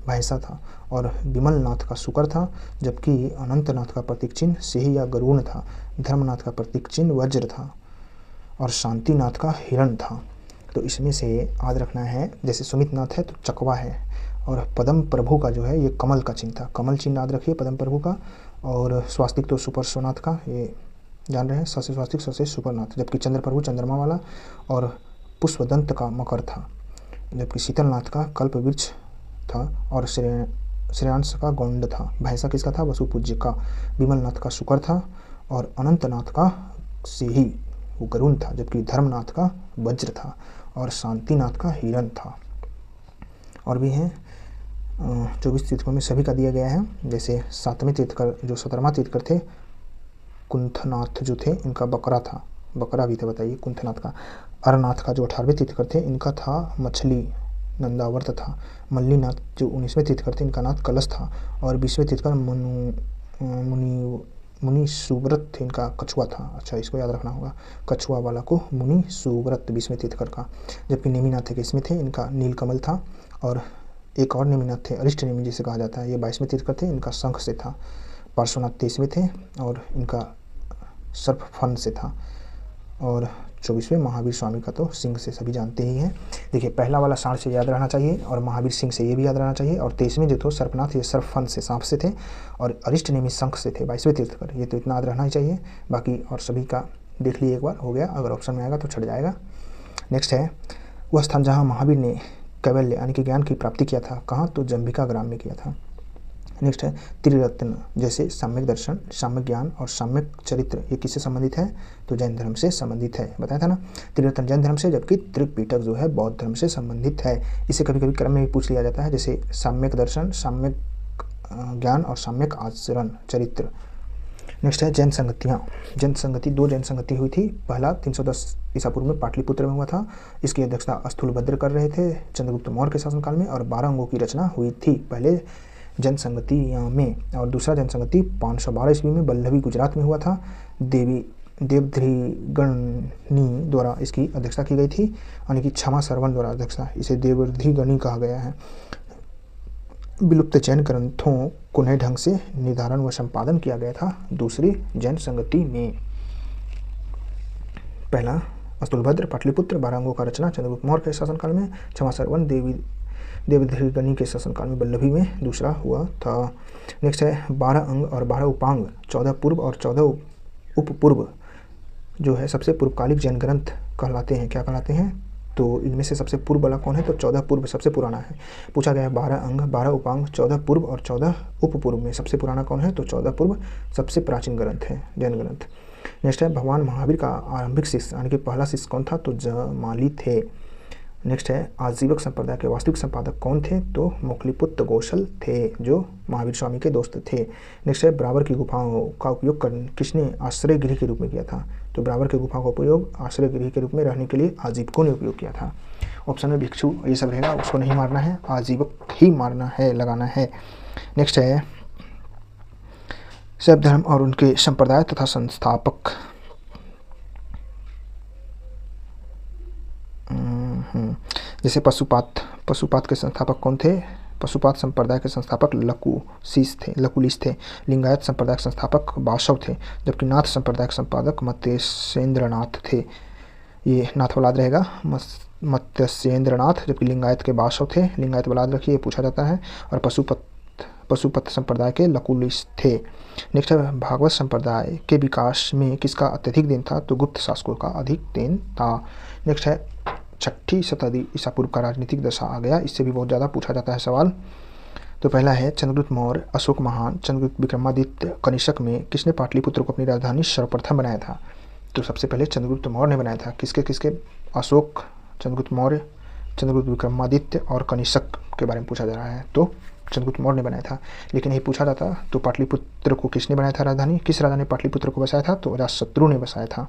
भैंसा था, और विमलनाथ का शुकर था, जबकि अनंतनाथ का प्रतीक चिन्ह सिंह या गरुड़ था, धर्मनाथ का प्रतीक चिन्ह वज्र था, और शांतिनाथ का हिरण था। तो इसमें से याद रखना है, जैसे सुमितनाथ है तो चकवा है, और पद्म प्रभु का जो है ये कमल का चिन्ह था। कमल चिन्ह याद रखिए पद्म प्रभु का, और स्वास्तिक तो सुपार्श्वनाथ का, ये जान रहे हैं, स से स्वास्तिक, स से सुपरनाथ, जबकि चंद्र प्रभु चंद्रमा वाला, और पुष्पदंत का मकर था, जबकि शीतलनाथ का कल्पवृक्ष था, और श्रेयांश का गौंड था। भैंसा किसका था? वसुपूज्य का। विमलनाथ का शुकर था, और अनंतनाथ का सिंही वो गरुण था, जबकि धर्मनाथ का वज्र था, और शांतिनाथ का हिरण था। और भी हैं 24 तीर्थकर में सभी का दिया गया है। जैसे 7वें तीर्थकर जो 17वां तीर्थकर थे कुंथनाथ जो थे, इनका बकरा था, बकरा भी था बताइए कुंथनाथ का। अरनाथ का जो 18वें तीर्थकर थे, इनका था मछली नंदावर्त था। मल्लीनाथ जो 19वें तीर्थकर थे, इनका नाथ कलश था, और 20वें तीर्थकर मुनि सुव्रत थे, इनका कछुआ था। अच्छा, इसको याद रखना होगा, कछुआ वाला को मुनि सुव्रत 20वें तीर्थकर का। जबकि नेमिनाथ थे किसमें थे? इनका नीलकमल था, और एक और नेमिनाथ थे अरिष्ट नेमि जिसे कहा जाता है, ये 22वें तीर्थकर थे, इनका शंख से था। पार्श्वनाथ 23वें थे, और इनका सर्प फन से था। और 24वें महावीर स्वामी का तो सिंह से सभी जानते ही हैं। देखिए पहला वाला सांड से याद रहना चाहिए और महावीर सिंह से ये भी याद रहना चाहिए। और 23वें जो थे सर्पनाथ, ये सर्पफन से सांप से थे और अरिष्ट नेमी शंख से थे 22वें तीर्थकर। ये तो इतना याद रहना ही चाहिए। बाकी और सभी का देख लिए एक बार, हो गया। अगर ऑप्शन में आएगा तो छट जाएगा। नेक्स्ट है वह स्थान जहाँ महावीर ने कैवल्य यानी कि ज्ञान की प्राप्ति किया था, कहाँ? तो जंबिका ग्राम में किया था। नेक्स्ट है त्रिरत्न जैसे सम्यक दर्शन, सम्यक ज्ञान और सम्यक चरित्र, ये किससे संबंधित है? तो जैन धर्म से संबंधित है, बताया था ना। त्रिरत्न जैन धर्म से, जबकि त्रिपिटक जो है बौद्ध धर्म से संबंधित है। इसे कभी कभी क्रम में भी पूछ लिया जाता है, जैसे सम्यक दर्शन, सम्यक ज्ञान और सम्यक आचरण चरित्र। नेक्स्ट है जैन संगतियाँ। जैन संगति, 2 जैन संगति हुई थी। पहला 310 ईसा पूर्व में पाटलिपुत्र में हुआ था। इसकी अध्यक्षता स्थूलभद्र कर रहे थे चंद्रगुप्त मौर्य के शासनकाल में, और 12 अंगों की रचना हुई थी पहले जन संगति में। और दूसरा जन संगति 512 ईस्वी में बल्लभी गुजरात में हुआ था। देवधृगणी द्वारा इसकी अध्यक्षता की गई थी, यानी कि क्षमा सरवन द्वारा अध्यक्षता। इसे देवधृगणी कहा गया है। विलुप्त जैन ग्रंथों को नए ढंग से निर्धारण व संपादन किया गया था दूसरी जैन संगति में। पहला स्थूलभद्र पाटलिपुत्र, 12 अंगों का रचना चंद्रगुप्त मौर्य के शासनकाल में, क्षमा सरवन देवधृगणी के शासनकाल में बल्लभी में दूसरा हुआ था। नेक्स्ट है 12 अंग और 12 उपांग, 14 पूर्व और 14 उपपूर्व जो है सबसे पूर्वकालिक जैन ग्रंथ कहलाते हैं। क्या कहलाते हैं? तो इनमें से सबसे पूर्व वाला कौन है? तो 14 पूर्व सबसे पुराना है। पूछा गया है 12 अंग, 12 उपांग, 14 पूर्व और 14 उपपूर्व में सबसे पुराना कौन है? तो 14 पूर्व सबसे प्राचीन ग्रंथ है, जैन ग्रंथ। नेक्स्ट है भगवान महावीर का आरंभिक शिष्य यानी कि पहला शिष्य कौन था? तो जमाली थे। नेक्स्ट है आजीवक संप्रदाय के वास्तविक संपादक कौन थे? तो मोखलीपुत्र गोसल थे, जो महावीर स्वामी के दोस्त थे। नेक्स्ट है बराबर की गुफाओं का उपयोग किसने आश्रय गृह के रूप में किया था? तो बराबर की गुफाओं का उपयोग आश्रय गृह के रूप में रहने के लिए आजीवकों ने उपयोग किया था। ऑप्शन में भिक्षु ये सब रहेगा, उसको नहीं मारना है, आजीवक ही मारना है, लगाना है। नेक्स्ट है शैव धर्म और उनके संप्रदाय तथा संस्थापक। जैसे पशुपात के संस्थापक कौन थे? पशुपात संप्रदाय के संस्थापक लकुलिस थे। लिंगायत संप्रदाय के संस्थापक बासव थे, जबकि नाथ संप्रदाय के संपादक मत्स्येंद्रनाथ थे। ये नाथ वलाद रहेगा, मत्स्येंद्रनाथ, जबकि लिंगायत के बासव थे। लिंगायत वलाद रखिए, पूछा जाता है। और पशुपत संप्रदाय के लकुलिस थे। नेक्स्ट है भागवत संप्रदाय के विकास में किसका अत्यधिक देन था? तो गुप्त शासकों का अधिक देन था। नेक्स्ट है 6ठी शताब्दी ईसा पूर्व का राजनीतिक दशा आ गया, इससे भी बहुत ज़्यादा पूछा जाता है सवाल। तो पहला है चंद्रगुप्त मौर्य, अशोक महान, चंद्रगुप्त विक्रमादित्य, कनिष्क में किसने पाटलिपुत्र को अपनी राजधानी सर्वप्रथम बनाया था? तो सबसे पहले चंद्रगुप्त मौर्य ने बनाया था। किसके? अशोक, चंद्रगुप्त मौर्य, चंद्रगुप्त विक्रमादित्य और कनिष्क के बारे में पूछा जा रहा है, तो चंद्रगुप्त मौर्य ने बनाया था। लेकिन ये पूछा जाता तो पाटलिपुत्र को किसने बनाया था राजधानी? किस राजा ने पाटलिपुत्र को बसाया था? तो अजातशत्रु ने बसाया था।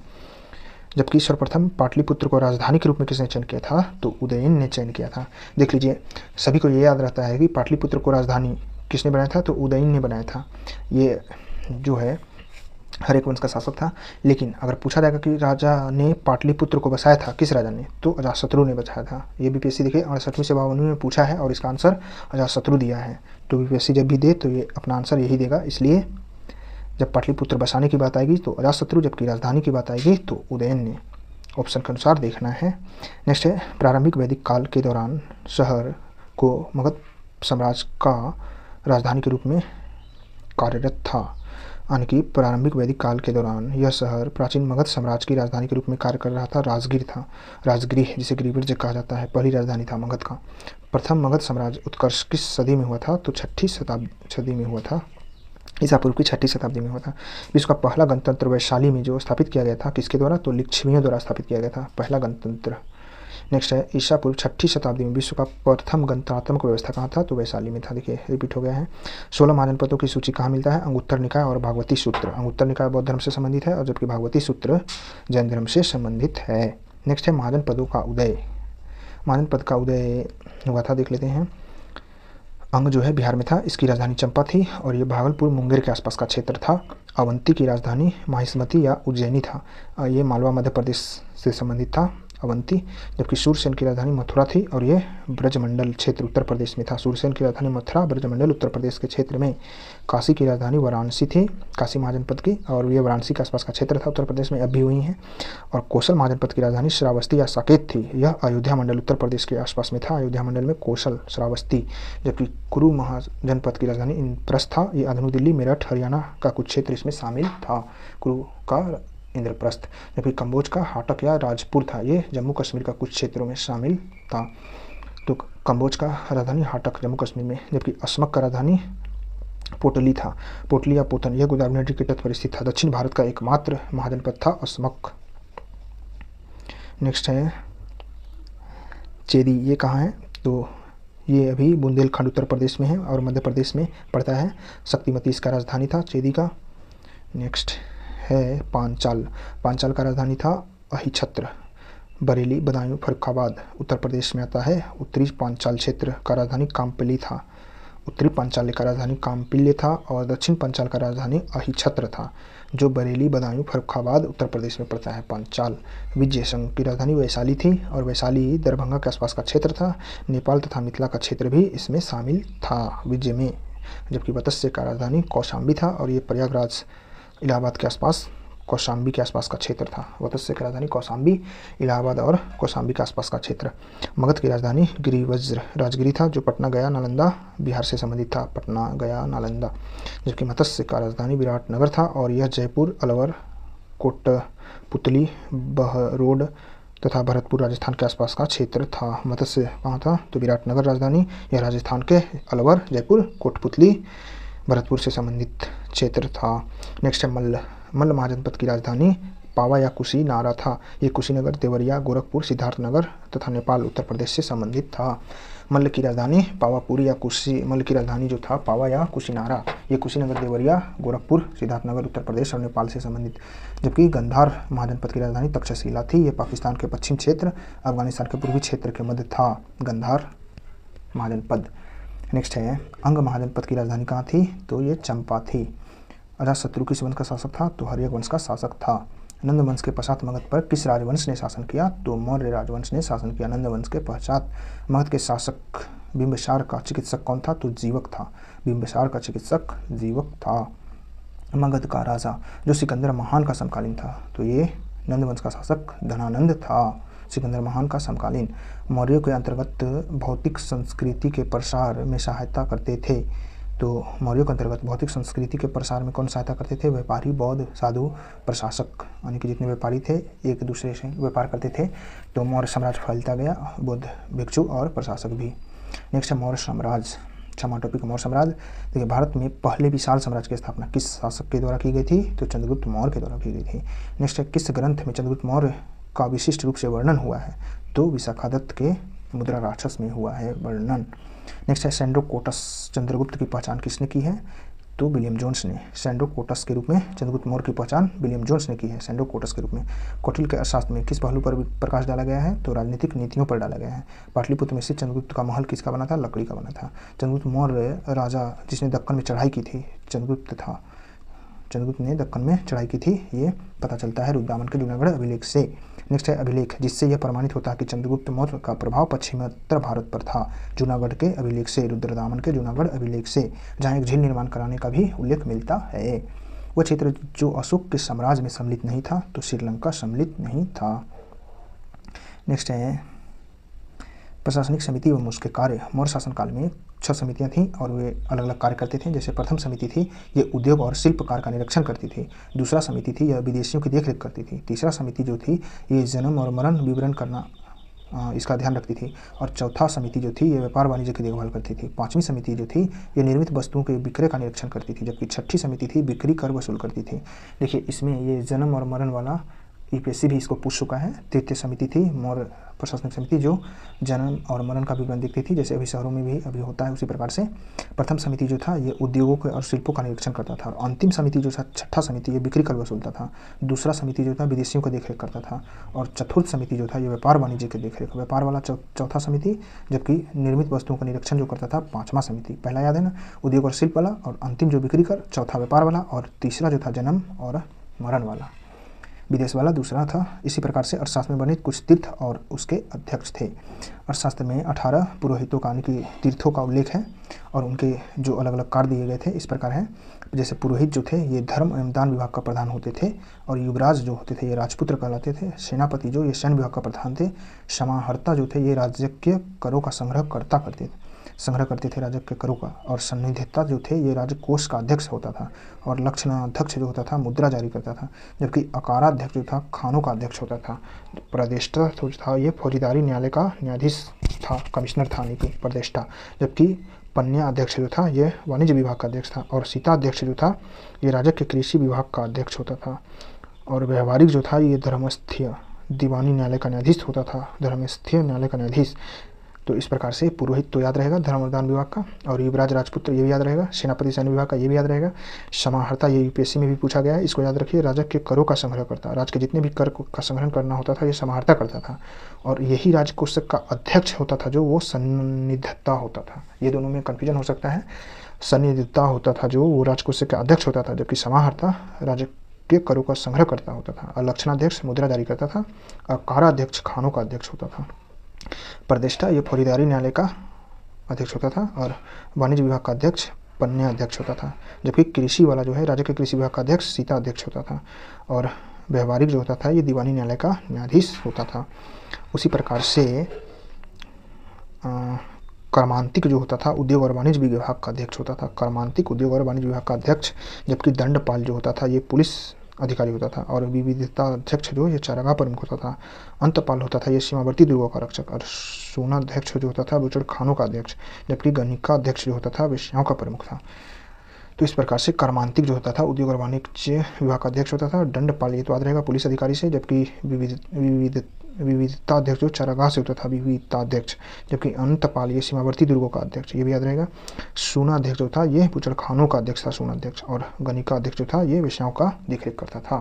जबकि सर्वप्रथम पाटलिपुत्र को राजधानी के रूप में किसने चयन किया था? तो उदयन ने चयन किया था। देख लीजिए, सभी को ये याद रहता है कि पाटलिपुत्र को राजधानी किसने बनाया था? तो उदयन ने बनाया था। ये जो है हर एक वंश का शासक था। लेकिन अगर पूछा जाएगा कि राजा ने पाटलिपुत्र को बसाया था, किस राजा ने? तो अजातशत्रु ने बसाया था। ये बीपीएससी देखिए 68वीं से 52वीं में पूछा है और इसका आंसर अजातशत्रु दिया है। तो बीपीएससी जब भी दे तो ये अपना आंसर यही देगा। इसलिए जब पाटलिपुत्र बसाने की बात आएगी तो अजातशत्रु, जबकि राजधानी की बात आएगी तो उदयन ने। ऑप्शन के अनुसार देखना है। नेक्स्ट है प्रारंभिक वैदिक काल के दौरान शहर को मगध साम्राज्य का राजधानी के रूप में कार्यरत था, यानी कि प्रारंभिक वैदिक काल के दौरान यह शहर प्राचीन मगध साम्राज्य की राजधानी के रूप में कार्य कर रहा था। राजगृह जिसे गिरिवृज कहा जाता है, पहली राजधानी था मगध का। प्रथम मगध साम्राज्य उत्कर्ष किस सदी में हुआ था? तो 6ठी सदी में हुआ था, ईसा पूर्व की 6ठी शताब्दी में हुआ था। विश्व का पहला गणतंत्र वैशाली में जो स्थापित किया गया था, किसके द्वारा? तो लिच्छवियों द्वारा स्थापित किया गया था पहला गणतंत्र। नेक्स्ट है ईसा पूर्व 6ठी शताब्दी में विश्व का प्रथम गणतंत्रात्मक व्यवस्था कहाँ था? तो वैशाली में था। देखिए रिपीट हो गया है। 16 महाजनपदों की सूची कहाँ मिलता है? अंगुत्तर निकाय और भागवती सूत्र। अंगुत्तर निकाय बौद्ध धर्म से संबंधित है और जबकि भागवती सूत्र जैन धर्म से संबंधित है। नेक्स्ट है महाजनपदों का उदय। महाजनपद का उदय हुआ था, देख लेते हैं। अंग जो है बिहार में था, इसकी राजधानी चंपा थी और ये भागलपुर मुंगेर के आसपास का क्षेत्र था। अवंती की राजधानी माहिष्मती या उज्जैनी था, ये मालवा मध्य प्रदेश से संबंधित था। अवंती। जबकि सूर्यसेन की राजधानी मथुरा थी और ये ब्रजमंडल क्षेत्र उत्तर प्रदेश में था। सूर्यसेन की राजधानी मथुरा, ब्रजमंडल उत्तर प्रदेश के क्षेत्र में। काशी की राजधानी वाराणसी थी, काशी महाजनपद की, और ये वाराणसी के आसपास का क्षेत्र था उत्तर प्रदेश में, अब भी हुई हैं। और कौशल महाजनपद की राजधानी श्रावस्ती या साकेत थी, यह अयोध्या मंडल उत्तर प्रदेश के आसपास में था। अयोध्या मंडल में कौशल, श्रावस्ती। जबकि कुरु महाजनपद की राजधानी इंद्रप्रस्थ था, ये आधुनिक दिल्ली, मेरठ, हरियाणा का कुछ क्षेत्र इसमें शामिल था। कुरु का इंद्रप्रस्थ। जबकि कम्बोज का हाटक या राजपुर था, ये जम्मू कश्मीर का कुछ क्षेत्रों में शामिल था। तो कम्बोज का राजधानी हाटक जम्मू कश्मीर में। जबकि असमक का राजधानी पोटली था, पोटली या पोतन, यह गोदावरी नदी के तट पर स्थित था। दक्षिण भारत का एकमात्र महाजनपद था असमक। नेक्स्ट है चेदी, ये कहाँ है? तो ये अभी बुंदेलखंड उत्तर प्रदेश में है और मध्य प्रदेश में पड़ता है। शक्तिमती इसका राजधानी था चेदी का। नेक्स्ट है पांचाल, पांचाल का राजधानी था अहिछत्र। बरेली, बदायूं, फर्रुखाबाद उत्तर प्रदेश में आता है। उत्तरी पांचाल क्षेत्र का राजधानी कामपिली था, उत्तरी पांचाल का राजधानी कामपिल्य था, और दक्षिण पांचाल का राजधानी अहिछत्र था, जो बरेली, बदायूं, फर्रुखाबाद उत्तर प्रदेश में पड़ता है पांचाल। विजय संघ की राजधानी वैशाली थी, और वैशाली दरभंगा के आसपास का क्षेत्र था। नेपाल तथा मिथिला का क्षेत्र भी इसमें शामिल था विजय में। जबकि वत्स्य का राजधानी कौशाम्बी था, और ये प्रयागराज, इलाहाबाद के आसपास, कौशाम्बी के आसपास का क्षेत्र था। वत्स्य की राजधानी कौशाम्बी, इलाहाबाद और कौशाम्बी के आसपास का क्षेत्र। मगध की राजधानी गिरिवज्र राजगिरी था, जो पटना, गया, नालंदा बिहार से संबंधित था, पटना, गया, नालंदा। जबकि मत्स्य का राजधानी विराटनगर था, और यह जयपुर, अलवर, कोटपुतली, बहरोड तथा भरतपुर राजस्थान के आसपास का क्षेत्र था। मत्स्य कहाँ था? तो विराटनगर राजधानी, यह राजस्थान के अलवर, जयपुर, कोटपुतली, भरतपुर से संबंधित क्षेत्र था। नेक्स्ट है मल्ल, मल्ल महाजनपद की राजधानी पावा या कुशीनारा था। ये कुशीनगर, देवरिया, गोरखपुर, सिद्धार्थनगर तथा नेपाल उत्तर प्रदेश से संबंधित था। मल्ल की राजधानी पावापुरी या कुशी, मल्ल की राजधानी जो था पावा या कुशीनारा, ये कुशीनगर, देवरिया, गोरखपुर, सिद्धार्थनगर उत्तर प्रदेश और नेपाल से संबंधित। जबकि गंधार महाजनपद की राजधानी तक्षशिला थी, ये पाकिस्तान के पश्चिम क्षेत्र, अफगानिस्तान के पूर्वी क्षेत्र के मध्य था गंधार महाजनपद। नेक्स्ट है अंग महाजनपद की राजधानी कहाँ थी? तो ये चंपा थी। अजातशत्रु किस वंश का शासक था? तो हर्यक वंश का शासक था। नंद वंश के पश्चात मगध पर किस राजवंश ने शासन किया? तो मौर्य राजवंश ने शासन किया नंद वंश के पश्चात। मगध के शासक बिंबिसार का चिकित्सक कौन था? तो जीवक था। बिंबिसार का चिकित्सक जीवक था। मगध का राजा जो सिकंदर महान का समकालीन था, तो ये नंद वंश का शासक धनानंद था, सिकंदर महान का समकालीन। मौर्यों के अंतर्गत भौतिक संस्कृति के प्रसार में सहायता करते थे। तो मौर्यों के अंतर्गत भौतिक संस्कृति के प्रसार में कौन सहायता करते थे? व्यापारी, बौद्ध, साधु, प्रशासक, यानी कि जितने व्यापारी थे एक दूसरे से व्यापार करते थे। तो मौर्य साम्राज्य फैलता गया, बौद्ध भिक्षु और प्रशासक भी। नेक्स्ट है मौर्य साम्राज्य, 6वां टॉपिक मौर्य साम्राज्य। देखिए भारत में पहले विशाल साम्राज्य की स्थापना किस शासक के द्वारा की गई थी? तो चंद्रगुप्त मौर्य के द्वारा की गई थी। नेक्स्ट है किस ग्रंथ में चंद्रगुप्त मौर्य का विशिष्ट रूप से वर्णन हुआ है? तो विशाखादत्त के मुद्रा राक्षस में हुआ है वर्णन। नेक्स्ट है सैंड्रोकोटस, चंद्रगुप्त की पहचान किसने की है? तो विलियम जोन्स ने। सैंड्रोकोटस के रूप में चंद्रगुप्त मौर्य की पहचान विलियम जोन्स ने की है, सैंड्रोकोटस के रूप में। कौटिल्य के अर्थशास्त्र में किस पहलू पर प्रकाश डाला गया है? तो राजनीतिक नीतियों पर डाला गया है। पाटलिपुत्र में स्थित चंद्रगुप्त का महल किसका बना था? लकड़ी का बना था। चंद्रगुप्त मौर्य राजा जिसने दक्कन में चढ़ाई की थी चंद्रगुप्त था। चंद्रगुप्त ने दक्कन में चढ़ाई की थी, ये पता चलता है रुद्रदामन के जूनागढ़ अभिलेख से। नेक्स्ट है अभिलेख, जिससे यह प्रमाणित होता है कि चंद्रगुप्त मौर्य का प्रभाव पश्चिमोत्तर भारत पर था। जूनागढ़ के अभिलेख से, रुद्रदामन के जूनागढ़ अभिलेख से, जहाँ एक झील निर्माण कराने का भी उल्लेख मिलता है। वह क्षेत्र जो अशोक के साम्राज्य में सम्मिलित नहीं था, तो श्रीलंका सम्मिलित नहीं था। नेक्स्ट है प्रशासनिक समिति एवं उसके कार्य। मौर्य शासनकाल में 6 समितियां थीं और वे अलग अलग कार्य करते थे। जैसे प्रथम समिति थी, ये उद्योग और शिल्प कार्य का निरीक्षण करती थी। दूसरा समिति थी, यह विदेशियों की देखरेख करती थी। तीसरा समिति जो थी, ये जन्म और मरण विवरण करना इसका ध्यान रखती थी। और चौथा समिति जो थी, ये व्यापार वाणिज्य की देखभाल करती थी। 5वीं समिति जो थी, ये निर्मित वस्तुओं के विक्रय का निरीक्षण करती थी। जबकि 6ठी समिति थी, बिक्री कर वसूल करती थी। देखिए इसमें ये जन्म और मरण वाला यूपीएससी भी इसको पूछ चुका है। तृतीय समिति थी मौर्य प्रशासनिक समिति, जो जन्म और मरण का विवरण देखती थी, जैसे अभी शहरों में भी अभी होता है उसी प्रकार से। प्रथम समिति जो था, ये उद्योगों के और शिल्पों का निरीक्षण करता था। और अंतिम समिति जो था, 6ठा समिति, ये बिक्री कर वसूलता था। दूसरा समिति जो था, विदेशियों को देखरेख करता था। और चतुर्थ समिति जो था, ये व्यापार वाणिज्य की देखरेख, व्यापार वाला चौथा समिति। जबकि निर्मित वस्तुओं का निरीक्षण जो करता था, 5वां समिति। पहला याद है ना, उद्योग और शिल्प वाला, और अंतिम जो बिक्री कर, चौथा व्यापार वाला, और तीसरा जो था जन्म और मरण वाला। विदेश वाला दूसरा था। इसी प्रकार से अर्थशास्त्र में वर्णित कुछ तीर्थ और उसके अध्यक्ष थे। अर्थशास्त्र में 18 पुरोहितों का, यानी कि तीर्थों का उल्लेख है और उनके जो अलग अलग कार्य दिए गए थे इस प्रकार हैं। जैसे पुरोहित जो थे ये धर्म एवं दान विभाग का प्रधान होते थे, और युवराज जो होते थे ये राजपुत्र कहलाते थे। सेनापति जो ये सैन्य विभाग का प्रधान थे। समाहर्ता जो थे ये राजकीय करों का संग्रह करते थे राज्य के करों का। और सन्निधिता जो थे ये राजकोष का अध्यक्ष होता था। और लक्षणाध्यक्ष जो होता था मुद्रा जारी करता था, जबकि अकाराध्यक्ष जो था खानों का अध्यक्ष होता था। प्रदेष्टा जो था ये फौजदारी न्यायालय का न्यायाधीश था, कमिश्नर था यानी कि प्रदेष्टा। जबकि पन्या अध्यक्ष जो था ये वाणिज्य विभाग का अध्यक्ष था। और सीता अध्यक्ष जो था ये राज्य के कृषि विभाग का अध्यक्ष होता था। और व्यवहारिक जो था ये धर्मस्थीय दीवानी न्यायालय का न्यायाधीश होता था, धर्मस्थीय न्यायालय का न्यायाधीश। तो इस प्रकार से पुरोहित तो याद रहेगा धर्म और दान विभाग का, और युवराज राजपुत्र ये भी याद रहेगा, सेनापति सैन्य विभाग का ये भी याद रहेगा। समाहर्ता ये यूपीएससी में भी पूछा गया है, इसको याद रखिए। राजक के करों का संग्रह करता, राज्य के जितने भी कर का संग्रहण करना होता था ये समाहर्ता करता था। और यही राजकोषक का अध्यक्ष होता था जो वो सन्निधिता होता था। ये दोनों में कन्फ्यूजन हो सकता है। सन्निधिता होता था जो वो राजकोषक का अध्यक्ष होता था, जबकि समाहर्ता राज्य के करों का संग्रह करता होता था। अलक्षणाध्यक्ष मुद्रा जारी करता था। काराध्यक्ष खानों का अध्यक्ष होता था। प्रदेष्टा ये फौजदारी न्यायालय का अध्यक्ष होता था। और वाणिज्य विभाग का अध्यक्ष पन्या अध्यक्ष होता था। जबकि कृषि वाला जो है राज्य के कृषि विभाग का अध्यक्ष सीता अध्यक्ष होता था। और व्यवहारिक जो होता था ये दीवानी न्यायालय का न्यायाधीश होता था। उसी प्रकार से कर्मांतिक जो होता था उद्योग और वाणिज्य विभाग का अध्यक्ष होता था। कर्मांतिक उद्योग और वाणिज्य विभाग का अध्यक्ष। जबकि दंडपाल जो होता था ये पुलिस अधिकारी होता था। और विविधता अध्यक्ष जो ये चारागाह प्रमुख होता था। अंतपाल होता था ये सीमावर्ती दुर्गों का रक्षक। और सोनाध्यक्ष जो होता था बुचड़ खानों का अध्यक्ष। जबकि गणिका अध्यक्ष जो होता था वेश्याओं का प्रमुख था। तो इस प्रकार से कर्मांतिक जो होता था उद्योग और वाणिज्य विभाग का अध्यक्ष होता था। दंडपाल ये तो याद रहेगा पुलिस अधिकारी से। जबकि विविधता अध्यक्ष जो चारागाह से होता था विविधता अध्यक्ष। जबकि अंतपाल ये सीमावर्ती दुर्गों का अध्यक्ष, ये भी याद रहेगा। सोनाध्यक्ष जो था ये बुचड़ खानों का अध्यक्ष था, सोनाध्यक्ष। और गणिका अध्यक्ष जो था ये वेश्याओं का देखरेख करता था,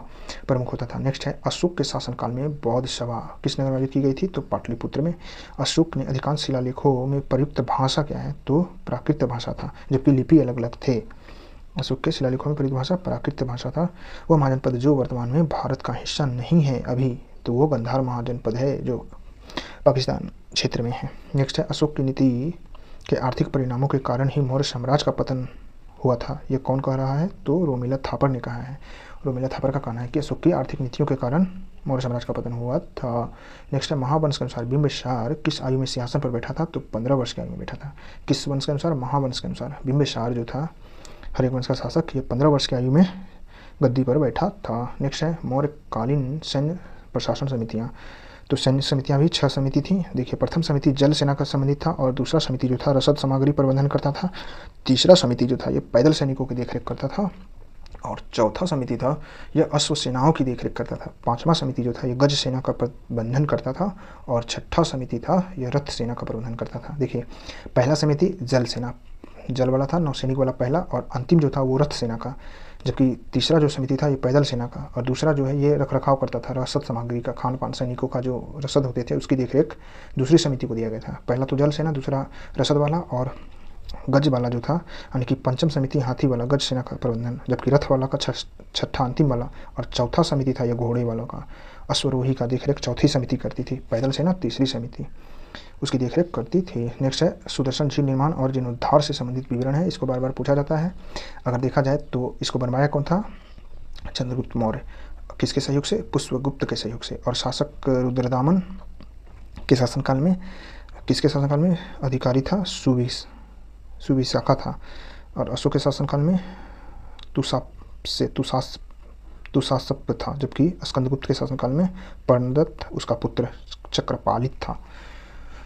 प्रमुख होता था। नेक्स्ट है अशोक के शासनकाल में बौद्ध सभा किस नगर में आयोजित की गई थी? तो पाटलिपुत्र में। अशोक ने अधिकांश शिलालेखों में प्रयुक्त भाषा क्या है? तो प्राकृत भाषा था, जबकि लिपि अलग अलग थे। अशोक के शिलालेखों में प्रयुक्त भाषा प्राकृत भाषा था। वह महाजनपद जो वर्तमान में भारत का हिस्सा नहीं है अभी, तो वो गंधार महाजनपद है जो पाकिस्तान क्षेत्र में है। नेक्स्ट है अशोक की नीति के आर्थिक परिणामों के कारण ही मौर्य साम्राज्य का पतन हुआ था। ये कौन कह रहा है? तो रोमिला थापर ने कहा है। रोमिला थापर का कहना है कि अशोक की आर्थिक नीतियों के कारण मौर्य साम्राज्य का पतन हुआ था। नेक्स्ट है महावंश के अनुसार बिंबिसार किस आयु में सिंहासन पर बैठा था? तो 15 वर्ष की आयु में बैठा था। किस वंश के अनुसार? महावंश के अनुसार। बिंबिसार जो था हरेक वंश का शासक, ये 15 वर्ष की आयु में गद्दी पर बैठा था। नेक्स्ट है मौर्यकालीन सैन्य प्रशासन समितियाँ। तो सैन्य समितियाँ भी 6 समिति थी। देखिए प्रथम समिति जल सेना का संबंधित था, और दूसरा समिति जो था रसद सामग्री प्रबंधन करता था। तीसरा समिति जो था ये पैदल सैनिकों की देखरेख करता था, और चौथा समिति था यह अश्व सेनाओं की देखरेख करता था। पांचवा समिति जो था ये गज सेना का प्रबंधन करता था, और छठा समिति था यह रथ सेना का प्रबंधन करता था। देखिए पहला समिति जल सेना, जल वाला था, नौसैनिक वाला पहला, और अंतिम जो था वो रथ सेना का। जबकि तीसरा जो समिति था ये पैदल सेना का, और दूसरा जो है ये रख रखाव करता था रसद सामग्री का, खान पान सैनिकों का जो रसद होते थे उसकी देखरेख दूसरी समिति को दिया गया था। पहला तो जल सेना, दूसरा रसद वाला, और गज वाला जो था यानी कि पंचम समिति हाथी वाला गज सेना का प्रबंधन। जबकि रथ वाला का छठा अंतिम वाला, और चौथा समिति था ये घोड़े वालों का, अश्वरोही का देखरेख चौथी समिति करती थी। पैदल सेना तीसरी समिति उसकी देखरेख करती थी। नेक्स्ट है सुदर्शन झील निर्माण और जीर्णोद्धार से संबंधित विवरण है। इसको बार बार पूछा जाता है। अगर देखा जाए तो इसको बनवाया कौन था? चंद्रगुप्त मौर्य। किसके सहयोग से? पुष्पगुप्त के सहयोग से। और शासक रुद्रदामन के शासनकाल में, किसके शासनकाल में अधिकारी था? सुविशाखा था। और अशोक के शासनकाल में तुषासप था। जबकि स्कंदगुप्त के शासनकाल में पर्णदत्त उसका पुत्र चक्रपालित था।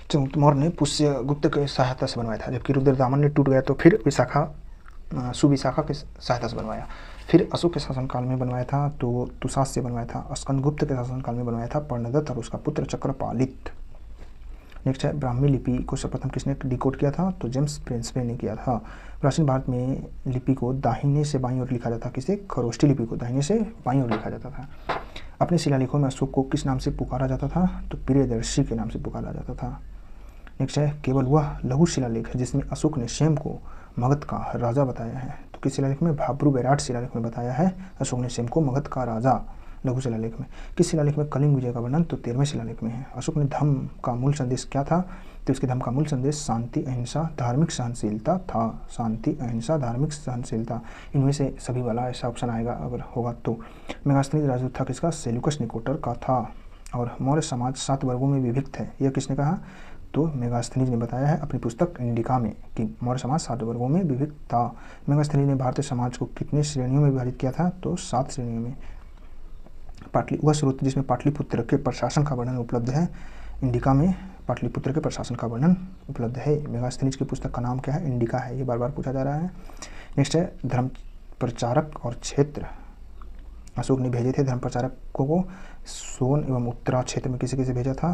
चंद्रगुप्त मौर्य ने पुष्यगुप्त की सहायता से बनवाया था। जबकि रुद्रदामन ने टूट गया तो फिर सुविशाखा की सहायता से बनवाया। फिर अशोक के शासनकाल में बनवाया था तो तुषास से बनवाया था। स्कंदगुप्त के शासनकाल में बनवाया था पर्णदत्त और उसका पुत्र चक्रपालित। नेक्स्ट है ब्राह्मी लिपि को सर्वप्रथम किसने डिकोड किया था? तो जेम्स प्रिंसपे ने किया था। प्राचीन भारत में लिपि को दाहिने से बाईं ओर लिखा जाता, किसे? खरोष्ठी लिपि को दाहिने से बाईं ओर लिखा जाता था। अपने शिलालेखों में अशोक को किस नाम से पुकारा जाता था? तो प्रियदर्शी के नाम से पुकारा जाता था। नेक्स्ट है केवल वह लघु शिलालेख है जिसमें अशोक ने स्वयं को मगध का राजा बताया है। तो किस शिलालेख में? भाब्रू बैराट शिलालेख में बताया है अशोक ने स्वयं को मगध का राजा लघु शिलालेख में। किस शिलालेख में कलिंग विजय का वर्णन? तो 13वें शिलालेख में है। अशोक ने धम्म का मूल संदेश क्या था? तो इसके धम्म का मूल संदेश शांति, अहिंसा, धार्मिक सहनशीलता था। शांति, अहिंसा, धार्मिक सहनशीलता, इनमें से सभी वाला ऐसा ऑप्शन आएगा अगर होगा तो। मेगास्थनीज राजदूत था किसका? सेल्यूकस निकोटर का था। और मौर्य समाज 7 वर्गों में विभक्त है, यह किसने कहा? तो मेगास्थनीज ने बताया है अपनी पुस्तक इंडिका में कि मौर्य समाज 7 वर्गों में विभक्त था। मेगास्थनीज ने भारतीय समाज को कितने श्रेणियों में विभाजित किया था? तो 7 श्रेणियों में। वह स्रोत जिसमें पाटलिपुत्र के प्रशासन का वर्णन उपलब्ध है, इंडिका में पाटलिपुत्र के प्रशासन का वर्णन उपलब्ध है। मेगास्थनीज की पुस्तक का नाम क्या है? इंडिका है, ये बार बार पूछा जा रहा है। नेक्स्ट है धर्म प्रचारक और क्षेत्र। अशोक ने भेजे थे धर्म प्रचारकों को सोन एवं उत्तरा क्षेत्र में किसे किसे भेजा था?